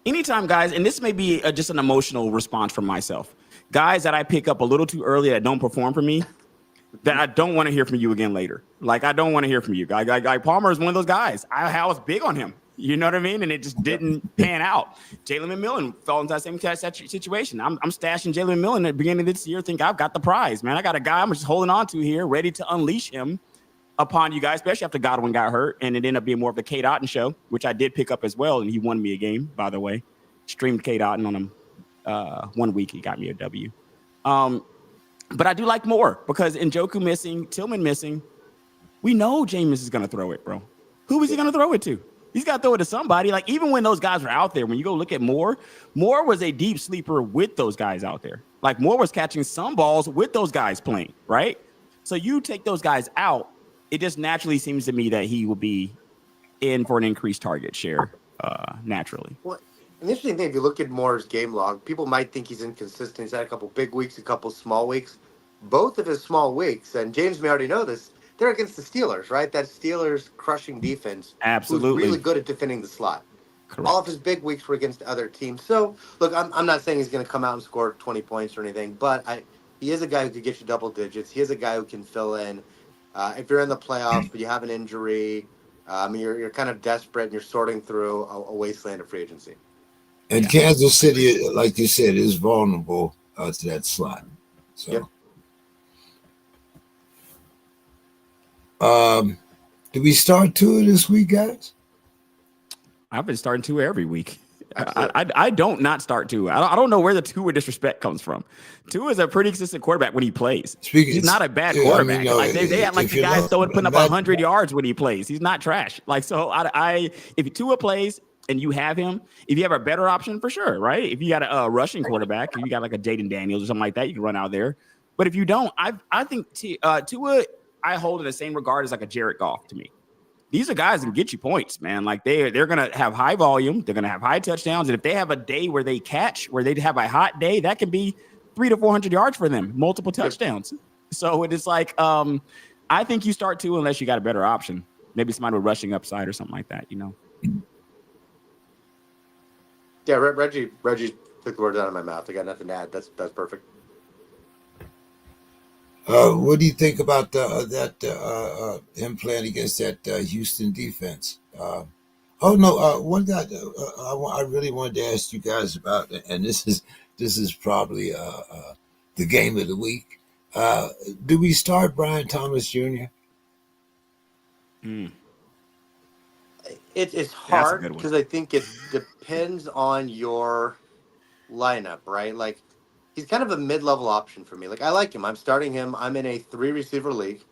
C: Anytime, guys, and this may be just an emotional response from myself. Guys that I pick up a little too early that don't perform for me, that I don't want to hear from you again later. Like, I don't want to hear from you. Guy Palmer is one of those guys. I was big on him. You know what I mean? And it just didn't pan out. Jalen McMillan fell into that same situation. I'm stashing Jalen McMillan at the beginning of this year. Think I've got the prize, man. I got a guy I'm just holding on to here, ready to unleash him upon you guys, especially after Godwin got hurt. And it ended up being more of the Kate Otten show, which I did pick up as well. And he won me a game, by the way. Streamed Kate Otten on him 1 week. He got me a W. But I do like more because Njoku missing, Tillman missing. We know Jameis is going to throw it, bro. Who is he going to throw it to? He's got to throw it to somebody. Like, even when those guys were out there, when you go look at Moore was a deep sleeper with those guys out there. Like, Moore was catching some balls with those guys playing, right? So you take those guys out, it just naturally seems to me that he will be in for an increased target share naturally.
D: Well, an interesting thing, if you look at Moore's game log, people might think he's inconsistent. He's had a couple big weeks, a couple small weeks. Both of his small weeks, and James may already know this, they're against the Steelers, right? That Steelers crushing defense.
C: Absolutely.
D: Who's really good at defending the slot.
C: Correct.
D: All of his big weeks were against other teams. So, look, I'm not saying he's going to come out and score 20 points or anything, but he is a guy who could get you double digits. He is a guy who can fill in. If you're in the playoffs, but you have an injury, you're kind of desperate and you're sorting through a wasteland of free agency.
A: And Kansas City, like you said, is vulnerable to that slot. So.
D: Yep.
A: Do we start Tua this week, guys?
C: I've been starting Tua every week. I don't not start Tua. I don't know where the Tua disrespect comes from. Tua is a pretty consistent quarterback when he plays. He's not a bad quarterback. They act like the guy's putting up 100 yards when he plays. He's not trash. Like, so if Tua plays and you have him, if you have a better option, for sure, right? If you got a rushing quarterback, if you got like a Jaden Daniels or something like that, you can run out there. But if you don't, I think Tua, I hold in the same regard as like a Jared Goff to me. These are guys that can get you points, man. Like, they're going to have high volume. They're going to have high touchdowns. And if they have a day where they have a hot day, that can be 300 to 400 yards for them, multiple touchdowns. So it is like, I think you start Tua unless you got a better option. Maybe somebody with rushing upside or something like that, you know?
D: Yeah, Reggie took the words out of my mouth. I got nothing to add. That's perfect.
A: What do you think about him playing against that Houston defense? One guy I really wanted to ask you guys about, and this is probably the game of the week. Do we start Brian Thomas Jr.?
D: It's hard because I think it depends on your lineup, right? Like, he's kind of a mid-level option for me. Like, I like him. I'm starting him. I'm in a 3-receiver league,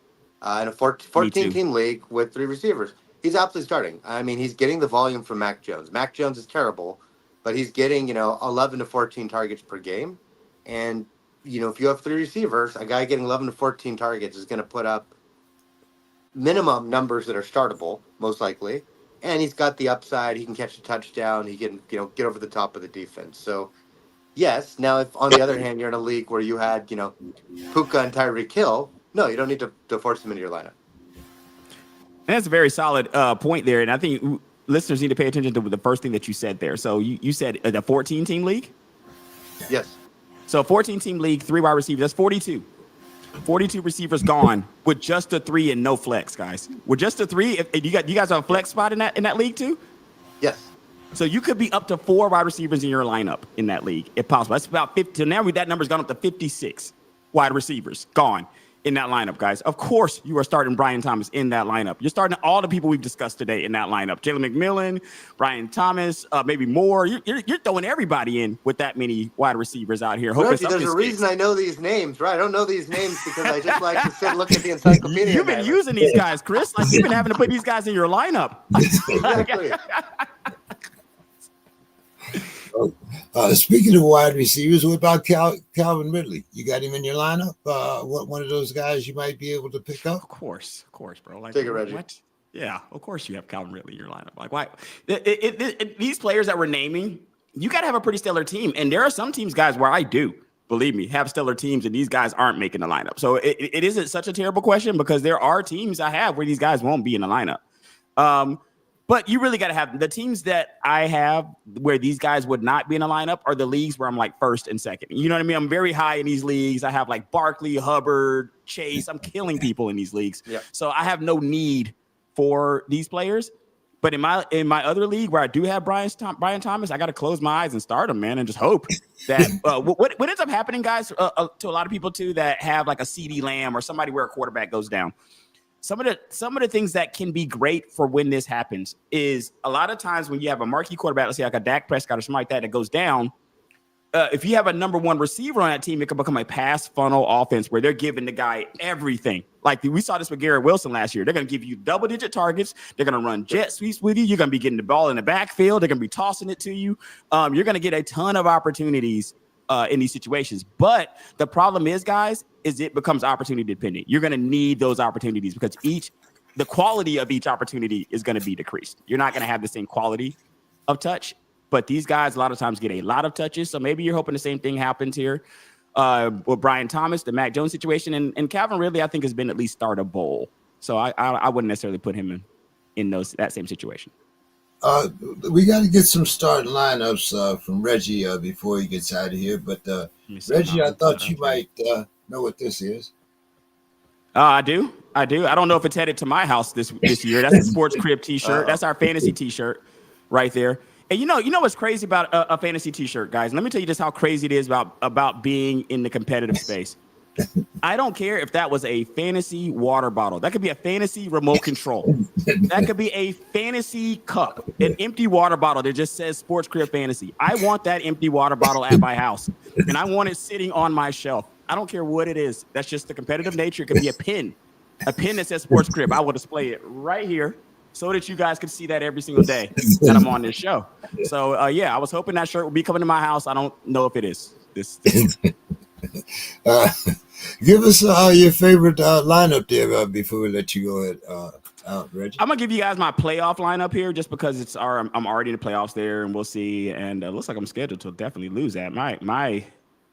D: in a 14-team league with 3 receivers. He's absolutely starting. I mean, he's getting the volume from Mac Jones. Mac Jones is terrible, but he's getting, 11 to 14 targets per game. And, if you have 3 receivers, a guy getting 11 to 14 targets is going to put up minimum numbers that are startable, most likely. And he's got the upside. He can catch a touchdown. He can, get over the top of the defense. So, yes. Now, if on the other hand, you're in a league where you had, Puka and Tyreek Hill, no, you don't need to force him into your lineup.
C: And that's a very solid point there. And I think listeners need to pay attention to the first thing that you said there. So you said the 14-team league?
D: Yes.
C: So 14-team league, 3 wide receivers. That's 42. 42 receivers gone with just a 3 and no flex, guys. With just a 3, you guys have a flex spot in that league too?
D: Yes.
C: So you could be up to 4 wide receivers in your lineup in that league, if possible. That's about 50. So now that number's gone up to 56 wide receivers gone in that lineup, guys. Of course, you are starting Brian Thomas in that lineup. You're starting all the people we've discussed today in that lineup. Jalen McMillan, Brian Thomas, maybe more. You're throwing everybody in with that many wide receivers out here.
D: Reggie, there's a reason I know these names, right? I don't know these names because I just like to sit and look at the encyclopedia.
C: You've been using these guys, Chris. Like, you've been having to put these guys in your lineup.
D: Exactly.
A: Speaking of wide receivers, what about Calvin Ridley? You got him in your lineup? What one of those guys you might be able to pick up?
C: Of course, bro. Like,
D: Take it, Reggie.
C: What? Yeah, of course you have Calvin Ridley in your lineup. Like, why? These players that we're naming, you got to have a pretty stellar team. And there are some teams, guys, where I do, believe me, have stellar teams, and these guys aren't making the lineup. So it isn't such a terrible question because there are teams I have where these guys won't be in the lineup. But you really got to have the teams that I have where these guys would not be in a lineup are the leagues where I'm like first and second. You know what I mean? I'm very high in these leagues. I have like Barkley, Hubbard, Chase. I'm killing people in these leagues.
D: Yeah.
C: So I have no need for these players. But in my other league where I do have Brian Thomas, I got to close my eyes and start him, man, and just hope that what ends up happening, guys, to a lot of people too that have like a CD Lamb or somebody where a quarterback goes down. Some of the things that can be great for when this happens is a lot of times when you have a marquee quarterback, let's say like a Dak Prescott or something like that goes down, if you have a number one receiver on that team, it can become a pass funnel offense where they're giving the guy everything. Like we saw this with Garrett Wilson last year. They're going to give you double-digit targets. They're going to run jet sweeps with you. You're going to be getting the ball in the backfield. They're going to be tossing it to you. You're going to get a ton of opportunities in these situations. But the problem is, guys, is it becomes opportunity dependent. You're going to need those opportunities because the quality of each opportunity is going to be decreased. You're not going to have the same quality of touch, but these guys a lot of times get a lot of touches. So maybe you're hoping the same thing happens here with Brian Thomas, the Mac Jones situation. And Calvin Ridley, I think, has been at least start a bowl. So I wouldn't necessarily put him in that same situation.
A: We got to get some starting lineups from Reggie before he gets out of here. But Reggie, I thought you might know what this is.
C: I do. I don't know if it's headed to my house this year. That's the SPORTSKRIB T-shirt. That's our fantasy T-shirt right there. And you know what's crazy about a fantasy T-shirt, guys? Let me tell you just how crazy it is about being in the competitive space. I don't care if that was a fantasy water bottle. That could be a fantasy remote control. That could be a fantasy cup, an empty water bottle that just says SPORTSKRIB Fantasy. I want that empty water bottle at my house, and I want it sitting on my shelf. I don't care what it is. That's just the competitive nature. It could be a pin that says SPORTSKRIB. I will display it right here so that you guys can see that every single day that I'm on this show. So, I was hoping that shirt would be coming to my house. I don't know if it is.
A: Give us your favorite lineup there before we let you go ahead, out, Reggie.
C: I'm gonna give you guys my playoff lineup here, just because I'm already in the playoffs there, and we'll see. And it looks like I'm scheduled to definitely lose that.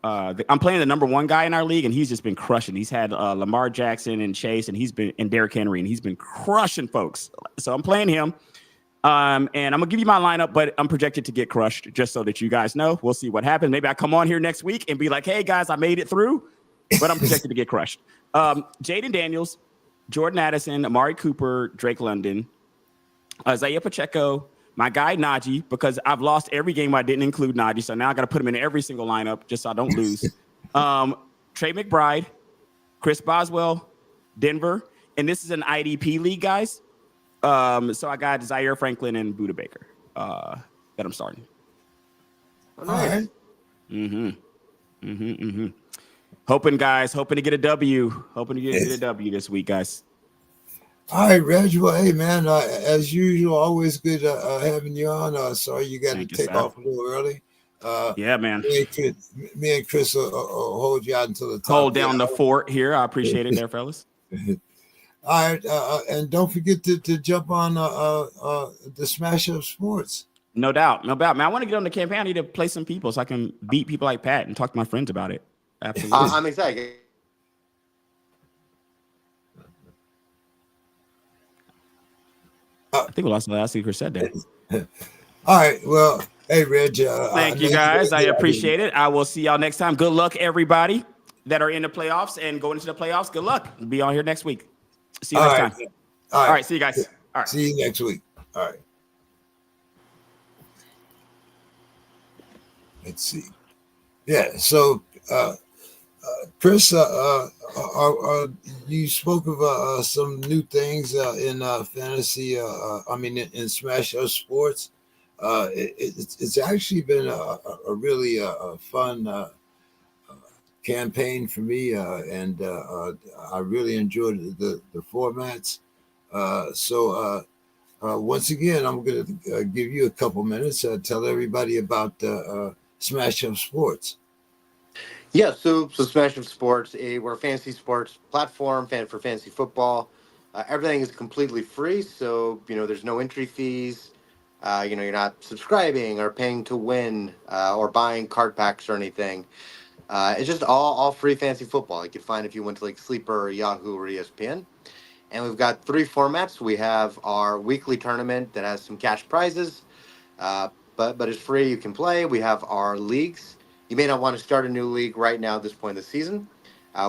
C: I'm playing the number one guy in our league, and he's just been crushing. He's had Lamar Jackson and Chase, and Derrick Henry, and he's been crushing folks. So I'm playing him. And I'm gonna give you my lineup, but I'm projected to get crushed, just so that you guys know. We'll see what happens. Maybe I come on here next week and be like, "Hey guys, I made it through," but I'm projected to get crushed. Jaden Daniels, Jordan Addison, Amari Cooper, Drake London, Isaiah Pacheco, my guy Najee, because I've lost every game I didn't include Najee, so now I got to put him in every single lineup just so I don't lose. Trey McBride, Chris Boswell, Denver, and this is an IDP league, guys. So I got Zaire Franklin and Buda Baker that I'm starting.
A: All right.
C: Hoping to get a W. Hoping to get a W this week, guys.
A: All right, Reg. Well, hey, man, as usual, always good having you on. Sorry you got to take off a little early.
C: Yeah, man.
A: Me and Chris will hold you out until the top.
C: Hold down the fort here. I appreciate it there, fellas.
A: All right, and don't forget to jump on the Smash Up Sports.
C: No doubt, man. I want to get on the campaign. I need to play some people so I can beat people like Pat and talk to my friends about it. Absolutely.
D: I'm excited.
C: I think we lost the last thing Chris said there.
A: All right. Well, hey, Reg.
C: Thank you, guys. I appreciate it. I will see y'all next time. Good luck, everybody that are in the playoffs and going into the playoffs. Good luck. Be on here next week. See you next time. All right. See you guys. All right.
A: See you next week. All right. Let's see. Yeah. So, Chris, you spoke of some new things in fantasy. In Smash Up Sports. It's actually been a really fun campaign for me, and I really enjoyed the formats. So Once again, I'm going to give you a couple minutes. Tell everybody about Smash Up Sports.
D: Yeah, so Smash Up Sports, we're a fantasy sports platform for fantasy football. Everything is completely free, so there's no entry fees. You're not subscribing or paying to win or buying card packs or anything. It's just all free fantasy football. You can find if you went to like Sleeper or Yahoo or ESPN. And we've got three formats. We have our weekly tournament that has some cash prizes, uh, but it's free. You can play. We have our leagues. You may not want to start a new league right now at this point in the season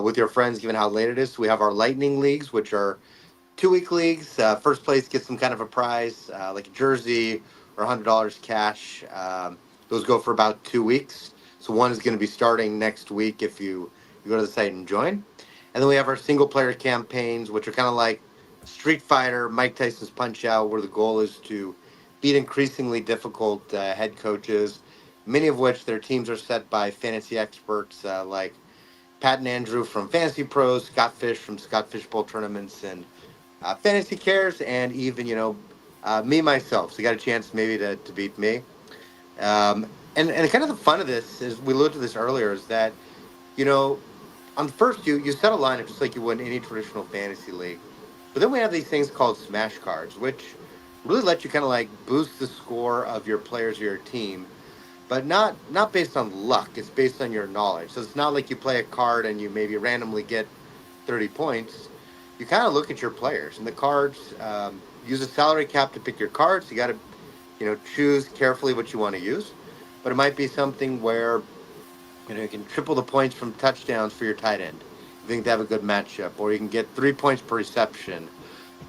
D: with your friends, given how late it is. So we have our Lightning leagues, which are 2 week leagues. First place gets some kind of a prize, like a jersey or $100 cash. Those go for about 2 weeks. So one is going to be starting next week if you go to the site and join. And then we have our single player campaigns, which are kind of like Street Fighter, Mike Tyson's Punch Out, where the goal is to beat increasingly difficult head coaches, many of which their teams are set by fantasy experts like Pat and Andrew from Fantasy Pros, Scott Fish from Scott Fish Bowl tournaments, and Fantasy Cares, and even me myself. So you got a chance maybe to beat me. And kind of the fun of this is we alluded to this earlier is that you know on first you set a lineup just like you would in any traditional fantasy league. But then we have these things called smash cards, which really let you kind of like boost the score of your players or your team, but not based on luck. It's based on your knowledge. So it's not like you play a card and you maybe randomly get 30 points. You kind of look at your players and the cards. Use a salary cap to pick your cards. You got to choose carefully what you want to use. But it might be something where you can triple the points from touchdowns for your tight end. You think they have a good matchup, or you can get 3 points per reception,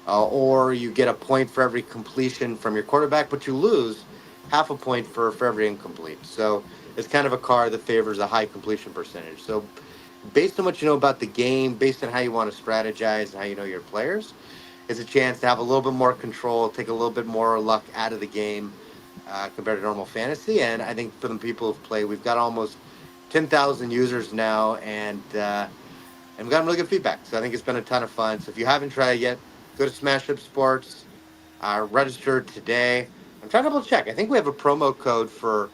D: or you get a point for every completion from your quarterback, but you lose half a point for every incomplete. So it's kind of a card that favors a high completion percentage. So based on what you know about the game, based on how you want to strategize and how you know your players, it's a chance to have a little bit more control, take a little bit more luck out of the game compared to normal fantasy. And I think for the people who've played, we've got almost 10,000 users now, and we've gotten really good feedback. So I think it's been a ton of fun. So if you haven't tried it yet, go to Smash Up Sports, register today. I'm trying to double check. I think we have a promo code for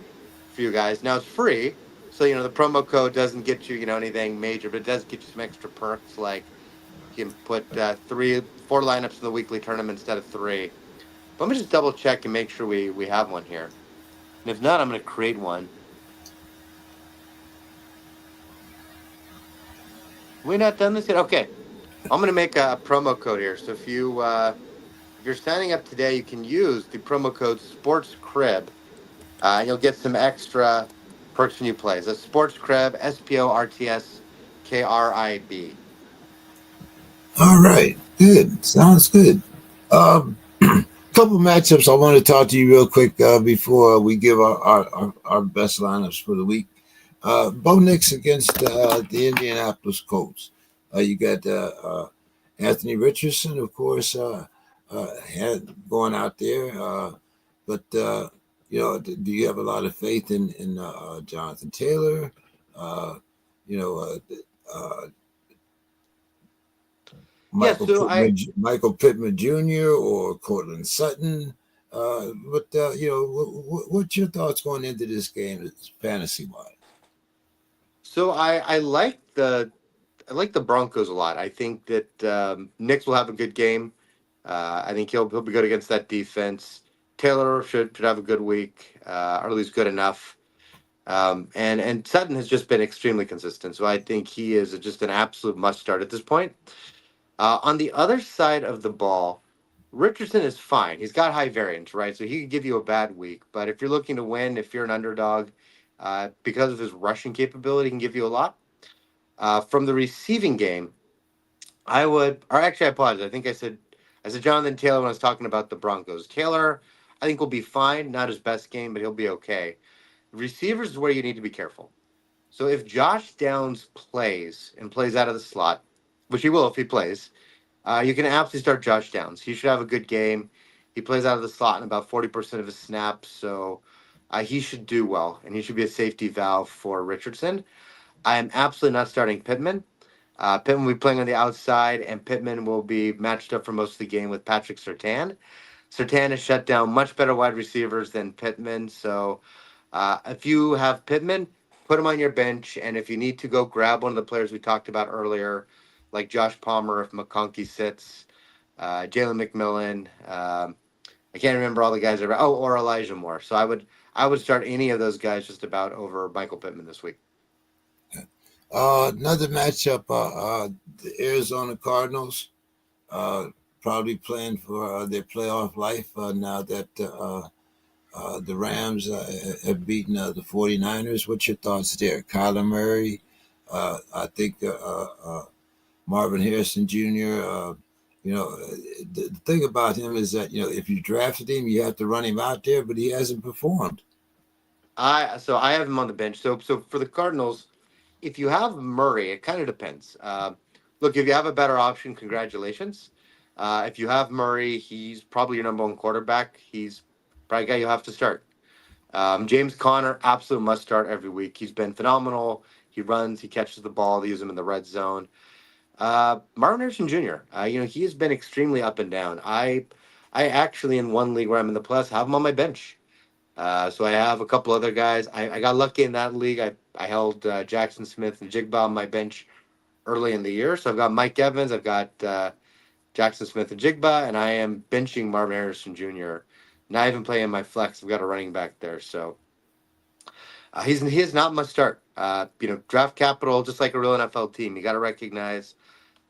D: you guys. Now it's free, so the promo code doesn't get you anything major, but it does get you some extra perks like you can put 4 lineups in the weekly tournament instead of 3. But let me just double check and make sure we have one here. And if not, I'm going to create one. We not done this yet? Okay. I'm going to make a promo code here. So if you're signing up today, you can use the promo code SPORTSKRIB. You'll get some extra perks when you play. So SPORTSKRIB, SPORTSKRIB.
A: All right, good. Sounds good. Couple matchups I want to talk to you real quick before we give our best lineups for the week. Bo Nix against the Indianapolis Colts. You got Anthony Richardson, of course, had going out there. But do you have a lot of faith in Jonathan Taylor? You know, uh,
D: Yeah, so
A: Michael Pittman Jr. or Cortland Sutton? But what's your thoughts going into this game, fantasy wise?
D: so I like the Broncos a lot. I think that Knicks will have a good game. I think he'll be good against that defense. Taylor should have a good week, or at least good enough. And Sutton has just been extremely consistent, so I think he is just an absolute must start at this point. On the other side of the ball, Richardson is fine. He's got high variance, right? So he could give you a bad week. But if you're looking to win, if you're an underdog, because of his rushing capability, he can give you a lot. From the receiving game, I would, or actually, I apologize. I said Jonathan Taylor when I was talking about the Broncos. Taylor, I think will be fine. Not his best game, but he'll be okay. Receivers is where you need to be careful. So if Josh Downs plays and plays out of the slot, which he will if he plays, you can absolutely start Josh Downs. He should have a good game. He plays out of the slot in about 40% of his snaps, so he should do well, and he should be a safety valve for Richardson. I am absolutely not starting Pittman. Pittman will be playing on the outside, and Pittman will be matched up for most of the game with Patrick Surtain. Sertan has shut down much better wide receivers than Pittman. So if you have Pittman, put him on your bench. And if you need to go grab one of the players we talked about earlier, like Josh Palmer, if McConkey sits, Jalen McMillan. I can't remember all the guys. Or Elijah Moore. So I would start any of those guys just about over Michael Pittman this week.
A: Another matchup, the Arizona Cardinals, probably playing for their playoff life now that the Rams have beaten the 49ers. What's your thoughts there? Kyler Murray, I think Marvin Harrison Jr., the thing about him is that, if you drafted him, you have to run him out there, but he hasn't performed.
D: I have him on the bench. So for the Cardinals, if you have Murray, it kind of depends. Look, if you have a better option, congratulations. If you have Murray, he's probably your number one quarterback. He's probably a guy you have to start. James Conner, absolute must start every week. He's been phenomenal. He runs, he catches the ball, they use him in the red zone. Marvin Harrison Jr., he has been extremely up and down. I actually, in one league where I'm in the plus, have him on my bench. So I have a couple other guys. I got lucky in that league. I held Jackson Smith and Jigba on my bench early in the year. So I've got Mike Evans, I've got Jackson Smith and Jigba, and I am benching Marvin Harrison Jr. Not even playing my flex. I've got a running back there. So he has not much start. Draft capital, just like a real NFL team. You got to recognize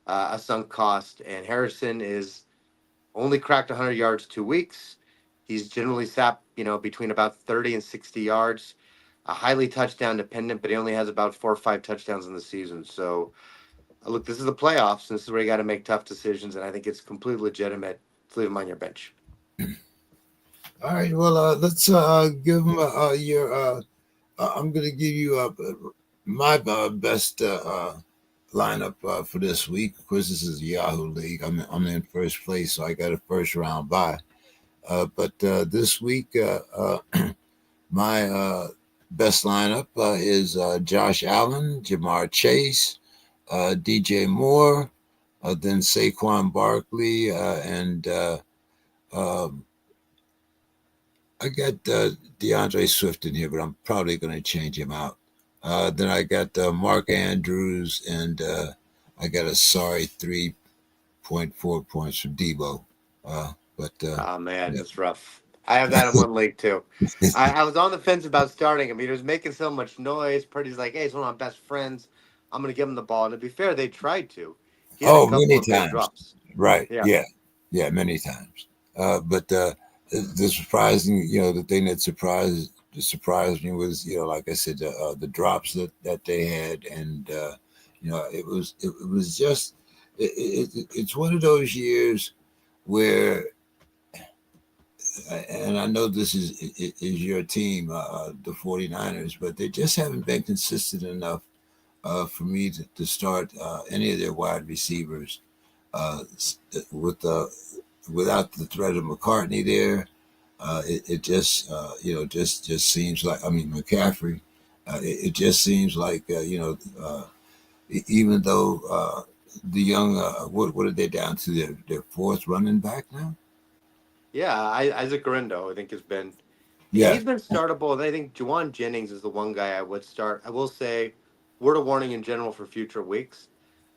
D: a sunk cost. And Harrison is only cracked 100 yards 2 weeks. He's generally sat, between about 30 and 60 yards. Highly touchdown dependent, but he only has about 4 or 5 touchdowns in the season. So, look, this is the playoffs, and this is where you got to make tough decisions, and I think it's completely legitimate to leave him on your bench.
A: All right, well, let's give him your. I'm going to give you my best lineup for this week. Of course, this is a Yahoo League. I'm in first place, so I got a first round bye. But this week, my best lineup is Josh Allen, Jamar Chase, DJ Moore, then Saquon Barkley, and I got DeAndre Swift in here, but I'm probably going to change him out. Then I got Mark Andrews, and I got a sorry 3.4 points from Debo.
D: Oh, man,
A: Yeah.
D: that's rough. I have that in one league, too. I was on the fence about starting him. He was making so much noise. Purdy's like, hey, he's one of my best friends. I'm going to give him the ball. And to be fair, they tried to. He had a couple
A: Many
D: of big
A: times.
D: drops.
A: Right.
D: Yeah.
A: Yeah, many times. But the surprising, the thing that surprised me was, like I said, the drops that they had, and it was just it's one of those years where, and I know this is your team, the 49ers, but they just haven't been consistent enough for me to start any of their wide receivers without the threat of McCartney there. It just just seems like, I mean, McCaffrey. It just seems like even though the young what are they down to, their fourth running back now?
D: Yeah, Isaac Garindo, I think, has been
A: Yeah.
D: he's been startable, and I think Juwan Jennings is the one guy I would start. I will say, word of warning in general for future weeks: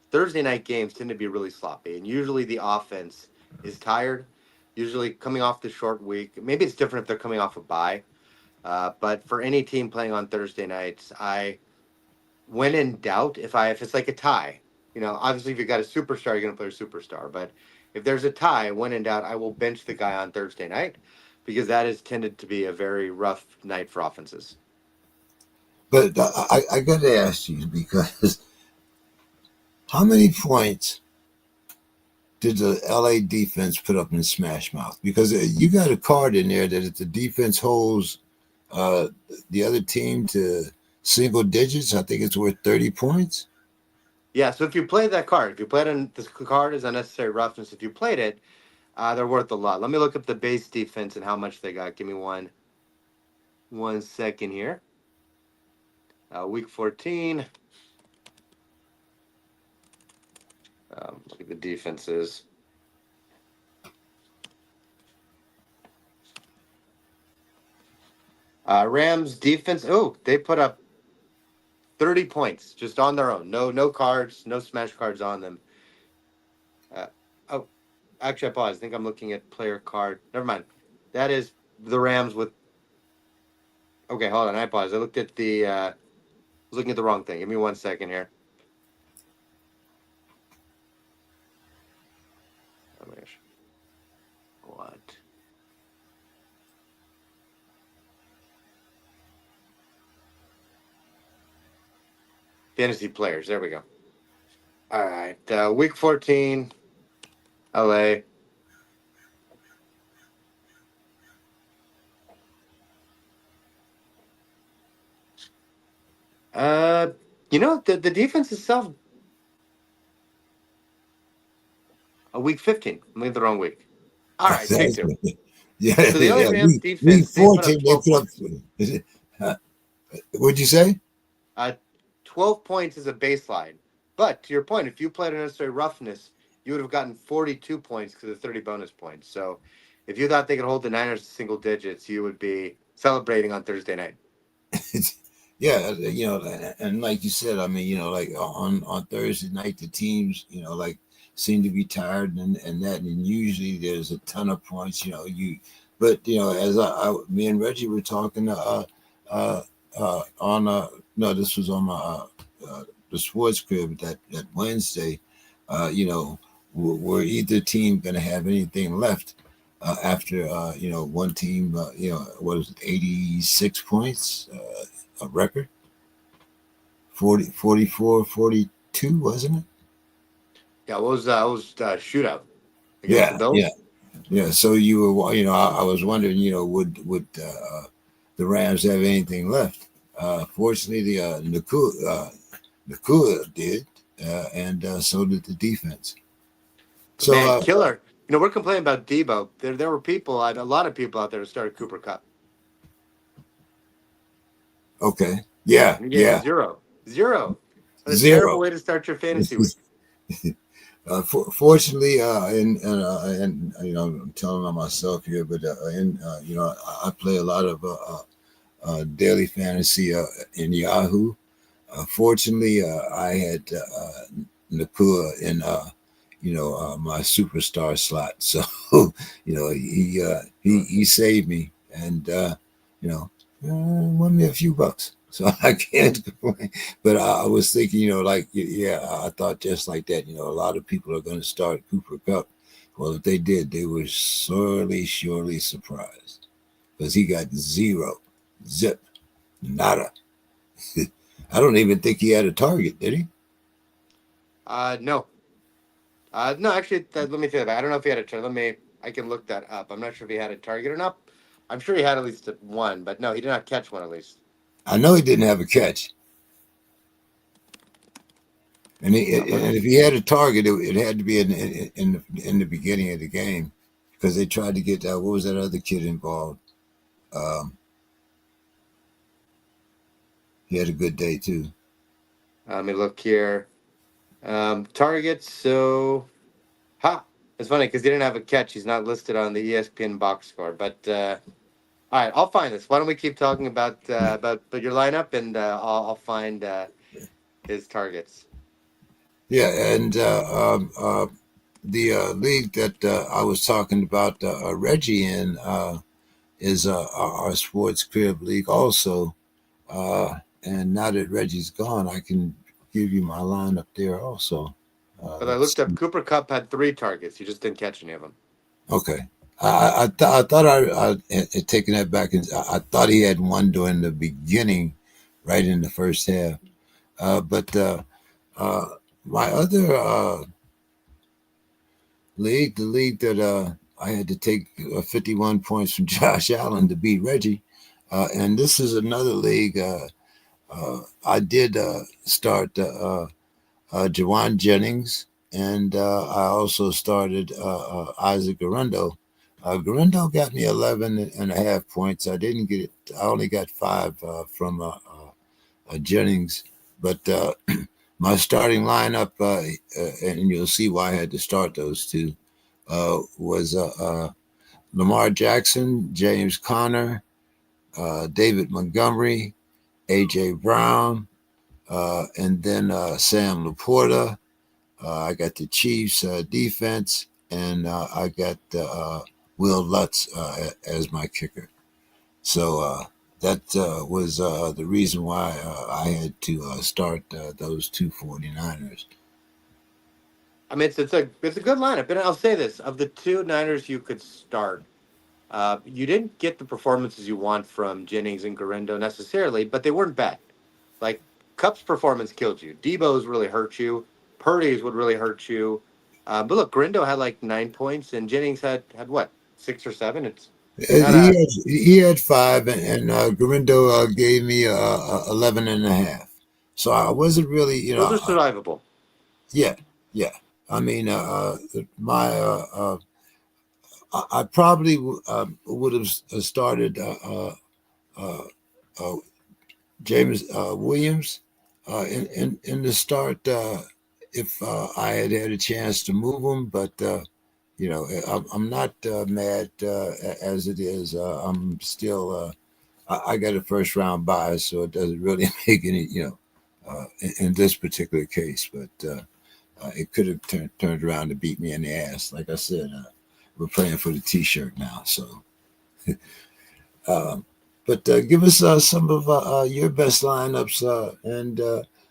D: Thursday night games tend to be really sloppy, and usually the offense is tired. Usually coming off the short week, maybe it's different if they're coming off a bye. But for any team playing on Thursday nights, when in doubt, if it's like a tie, obviously if you got a superstar, you're gonna play a superstar. But if there's a tie, when in doubt, I will bench the guy on Thursday night because that has tended to be a very rough night for offenses.
A: But I got to ask you, because how many points did the LA defense put up in Smash Mouth? Because you got a card in there that if the defense holds the other team to single digits, I think it's worth 30 points.
D: Yeah, so if you play that card, if you played on this card is unnecessary roughness. If you played it, they're worth a lot. Let me look up the base defense and how much they got. Give me one second here. Week 14. Look at the defenses. Rams defense. Oh, they put up 30 points just on their own. No cards, no smash cards on them. Oh, actually, I paused. I think I'm looking at player card. Never mind. That is the Rams with. Okay, hold on. I paused. I looked at the. Was looking at the wrong thing. Give me 1 second here. Oh my gosh. What? Fantasy players. There we go. All right. Week 14, LA. The defense itself. Week 15. I'm looking at the wrong week. All right, take two.
A: Yeah,
D: So the LA Rams
A: week
D: defense, they put
A: 14,
D: up
A: they
D: 12
A: put up.
D: points.
A: What'd you say?
D: 12 points is a baseline. But to your point, if you played unnecessary roughness, you would have gotten 42 points because of 30 bonus points. So if you thought they could hold the Niners to single digits, you would be celebrating on Thursday night.
A: Yeah, and like you said, I mean, like on Thursday night, the teams, like seem to be tired and that, and usually there's a ton of points, but as me and Reggie were talking, on no, this was on my the sports crib that Wednesday, were either team going to have anything left after one team, what was it, 86 points, a record, 44, 42, wasn't it?
D: Yeah, what was shootout against the Bills?
A: Yeah. So you were, I was wondering, would the Rams have anything left? Fortunately, the Nakua did, and so did the defense. So,
D: Man, killer. We're complaining about Debo. There were people, a lot of people out there who started Cooper Kupp.
A: okay, yeah.
D: Zero. That's a
A: Zero.
D: terrible way to start your fantasy week.
A: Fortunately, and I'm telling on myself here, but I play a lot of daily fantasy in Yahoo. Fortunately, I had Nakua in my superstar slot, so he saved me, and won me a few bucks. So I can't complain. But I was thinking, I thought just like that, a lot of people are going to start Cooper Kupp. Well, if they did, they were surely surprised because he got zero, zip, nada. I don't even think he had a target, did he?
D: No. No, actually, let me think about it. I don't know if he had a target. I can look that up. I'm not sure if he had a target or not. I'm sure he had at least one, but no, he did not catch one at least.
A: I know he didn't have a catch. And if he had a target, it had to be in the beginning of the game because they tried to get what was that other kid involved? He had a good day too.
D: Let me look here. Targets. So, it's funny because he didn't have a catch. He's not listed on the ESPN box score. But all right, I'll find this. Why don't we keep talking about your lineup, and I'll find his targets.
A: Yeah, and the league that I was talking about Reggie in is our SPORTSKRIB league also. And now that Reggie's gone, I can give you my lineup there also.
D: But I looked up. Cooper Kupp had 3 targets. He just didn't catch any of them.
A: Okay. I thought I had taken that back. I thought he had one during the beginning, right in the first half. But my other league, the league that I had to take 51 points from Josh Allen to beat Reggie, and this is another league. I did start Jawan Jennings, and I also started Isaac Guerrero. Guerrero got me 11 and a half points. I didn't get it. I only got 5 from Jennings, but my starting lineup, and you'll see why I had to start those two, was Lamar Jackson, James Conner, David Montgomery, A.J. Brown, and then Sam Laporta. I got the Chiefs defense, and I got Will Lutz as my kicker. So that was the reason why I had to start those two 49ers.
D: I mean, it's a good lineup, and I'll say this: of the two Niners you could start, you didn't get the performances you want from Jennings and Garendo necessarily, but they weren't bad. Like Cup's performance killed you. Debo's really hurt you. Purdy's would really hurt you. But look, Garendo had like 9 points, and Jennings had what, 6 or 7. It's not a
A: He had 5, and Garindo gave me 11 and a half. So I wasn't really,
D: those are survivable.
A: Yeah. I mean, I probably would have started James Williams in the start if I had had a chance to move him, but I'm not mad as it is. I'm still I got a first round bye, so it doesn't really make any in this particular case, but it could have turned around to beat me in the ass. Like I said, we're playing for the T-shirt now. So, but give us some of your best lineups and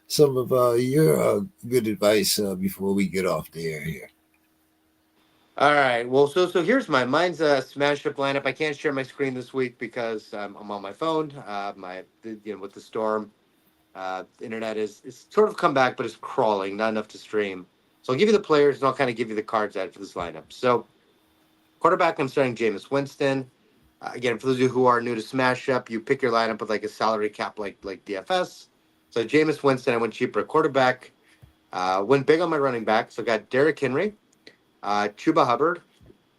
A: some of your good advice before we get off the air here.
D: All right. Well, so here's mine's a smash up lineup. I can't share my screen this week because I'm on my phone. With the storm, the internet is sort of come back, but it's crawling, not enough to stream. So I'll give you the players, and I'll kind of give you the cards out for this lineup. So quarterback, I'm starting Jameis Winston. Again, for those of you who are new to Smash Up, you pick your lineup with like a salary cap like DFS. So Jameis Winston, I went cheaper at quarterback. Went big on my running back. So I got Derrick Henry, Chuba Hubbard,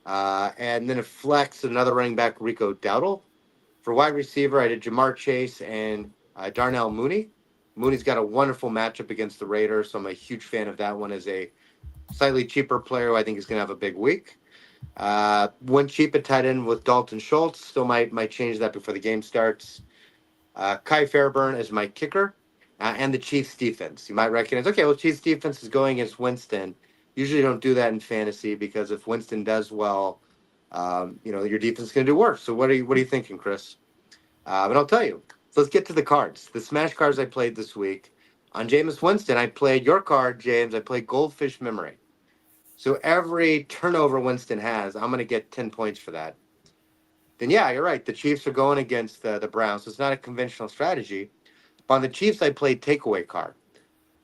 D: and then a flex, another running back, Rico Dowdle. For wide receiver, I did Jamar Chase and Darnell Mooney. Mooney's got a wonderful matchup against the Raiders, so I'm a huge fan of that one as a slightly cheaper player who I think is going to have a big week. Went cheap at tight end with Dalton Schultz. Still might change that before the game starts. Kai Fairburn is my kicker, and the Chiefs defense. You might recognize, okay, well, Chiefs defense is going against Winston. Usually don't do that in fantasy because if Winston does well, your defense is going to do worse. So what are you thinking, Chris? But I'll tell you. So let's get to the cards. The smash cards I played this week. On Jameis Winston, I played your card, James. I played Goldfish Memory. So every turnover Winston has, I'm going to get 10 points for that. Then, yeah, you're right. The Chiefs are going against the Browns. So it's not a conventional strategy. But on the Chiefs, I played takeaway card.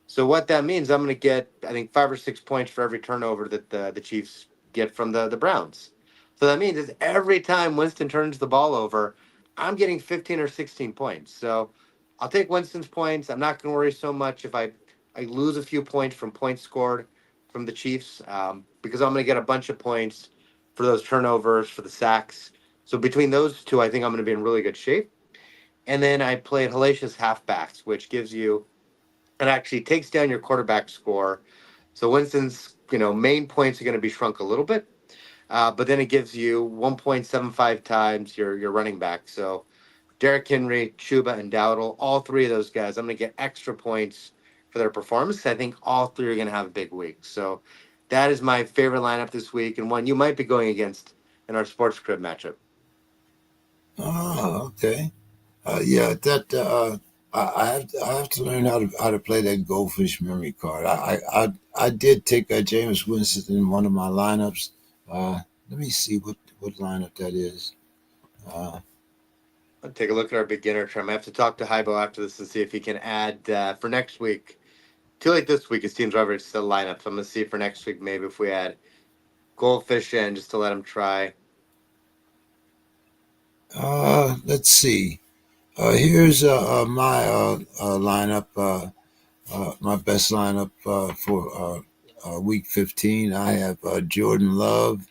D: So what that means, I'm going to get, I think, 5 or 6 points for every turnover that the Chiefs get from the Browns. So that means is every time Winston turns the ball over, I'm getting 15 or 16 points. So I'll take Winston's points. I'm not going to worry so much if I lose a few points from points scored from the Chiefs because I'm going to get a bunch of points for those turnovers, for the sacks. So between those two, I think I'm going to be in really good shape. And then I played Hellacious Halfbacks, which gives you, it actually takes down your quarterback score. So Winston's, main points are going to be shrunk a little bit. But then it gives you 1.75 times your running back. So Derrick Henry, Chuba, and Dowdle, all three of those guys, I'm going to get extra points for their performance. I think all three are going to have a big week. So that is my favorite lineup this week, and one you might be going against in our SPORTSKRIB matchup.
A: Oh, okay. Yeah, that I have to learn how to play that Goldfish Memory card. I did take Jameis Winston in one of my lineups. Let me see what lineup that is.
D: I'll take a look at our beginner term. I have to talk to Hybo after this and see if he can add for next week. Too late this week. His team's already set lineup. So I'm going to see for next week maybe if we add Goldfish in just to let him try.
A: Let's see. Here's my lineup. My best lineup for week 15. I have Jordan Love,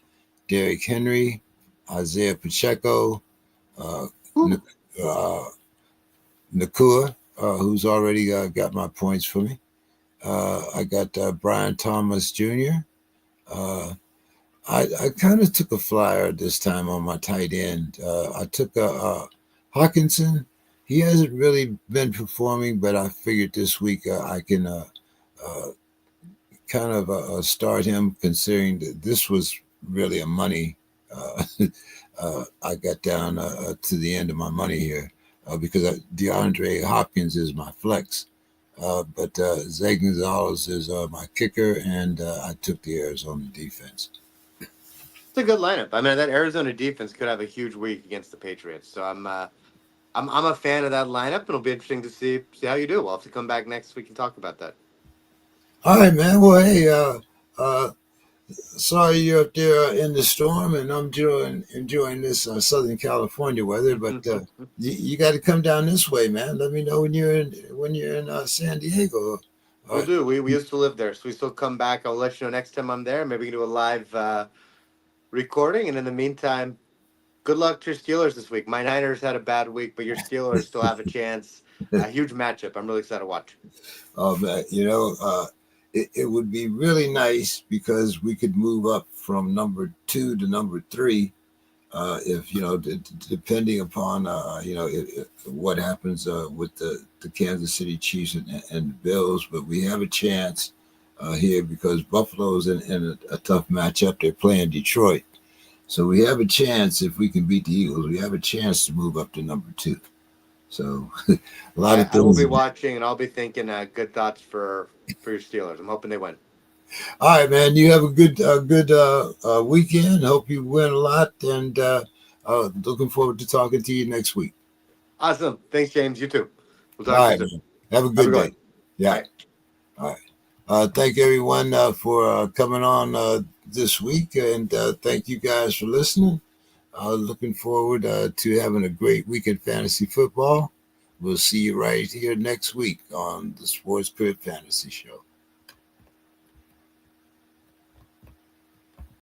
A: Derrick Henry, Isaiah Pacheco, Nakua, who's already got my points for me. I got Brian Thomas Jr. I kind of took a flyer this time on my tight end. I took a Hawkinson, he hasn't really been performing, but I figured this week I can kind of start him, considering that this was really a money. I got down to the end of my money here because DeAndre Hopkins is my flex. But Zay Gonzalez is my kicker, and I took the Arizona defense.
D: It's a good lineup. I mean, that Arizona defense could have a huge week against the Patriots. So I'm a fan of that lineup. It'll be interesting to see how you do. We'll have to come back next week and talk about that.
A: All right, man. Well, hey, sorry you're up there in the storm, and I'm enjoying this Southern California weather. But you got to come down this way, man. Let me know when you're in San Diego.
D: We'll do. We used to live there, so we still come back. I'll let you know next time I'm there. Maybe we can do a live recording. And in the meantime, good luck to your Steelers this week. My Niners had a bad week, but your Steelers still have a chance. A huge matchup. I'm really excited to watch.
A: Oh, man, it would be really nice because we could move up from number 2 to number 3 if, depending upon, what happens with the Kansas City Chiefs and the Bills. But we have a chance here because Buffalo's in a tough matchup. They're playing Detroit. So we have a chance if we can beat the Eagles. We have a chance to move up to number 2. So a lot of things.
D: I will be watching, and I'll be thinking good thoughts for your Steelers. I'm hoping they win.
A: All right, man. You have a good weekend. Hope you win a lot, and looking forward to talking to you next week.
D: Awesome. Thanks, James. You too. We'll
A: talk to you soon. Have a good day. Yeah. All right. Thank everyone for coming on this week, and thank you guys for listening. Looking forward to having a great week in fantasy football. We'll see you right here next week on the SportsKRIB Fantasy Show.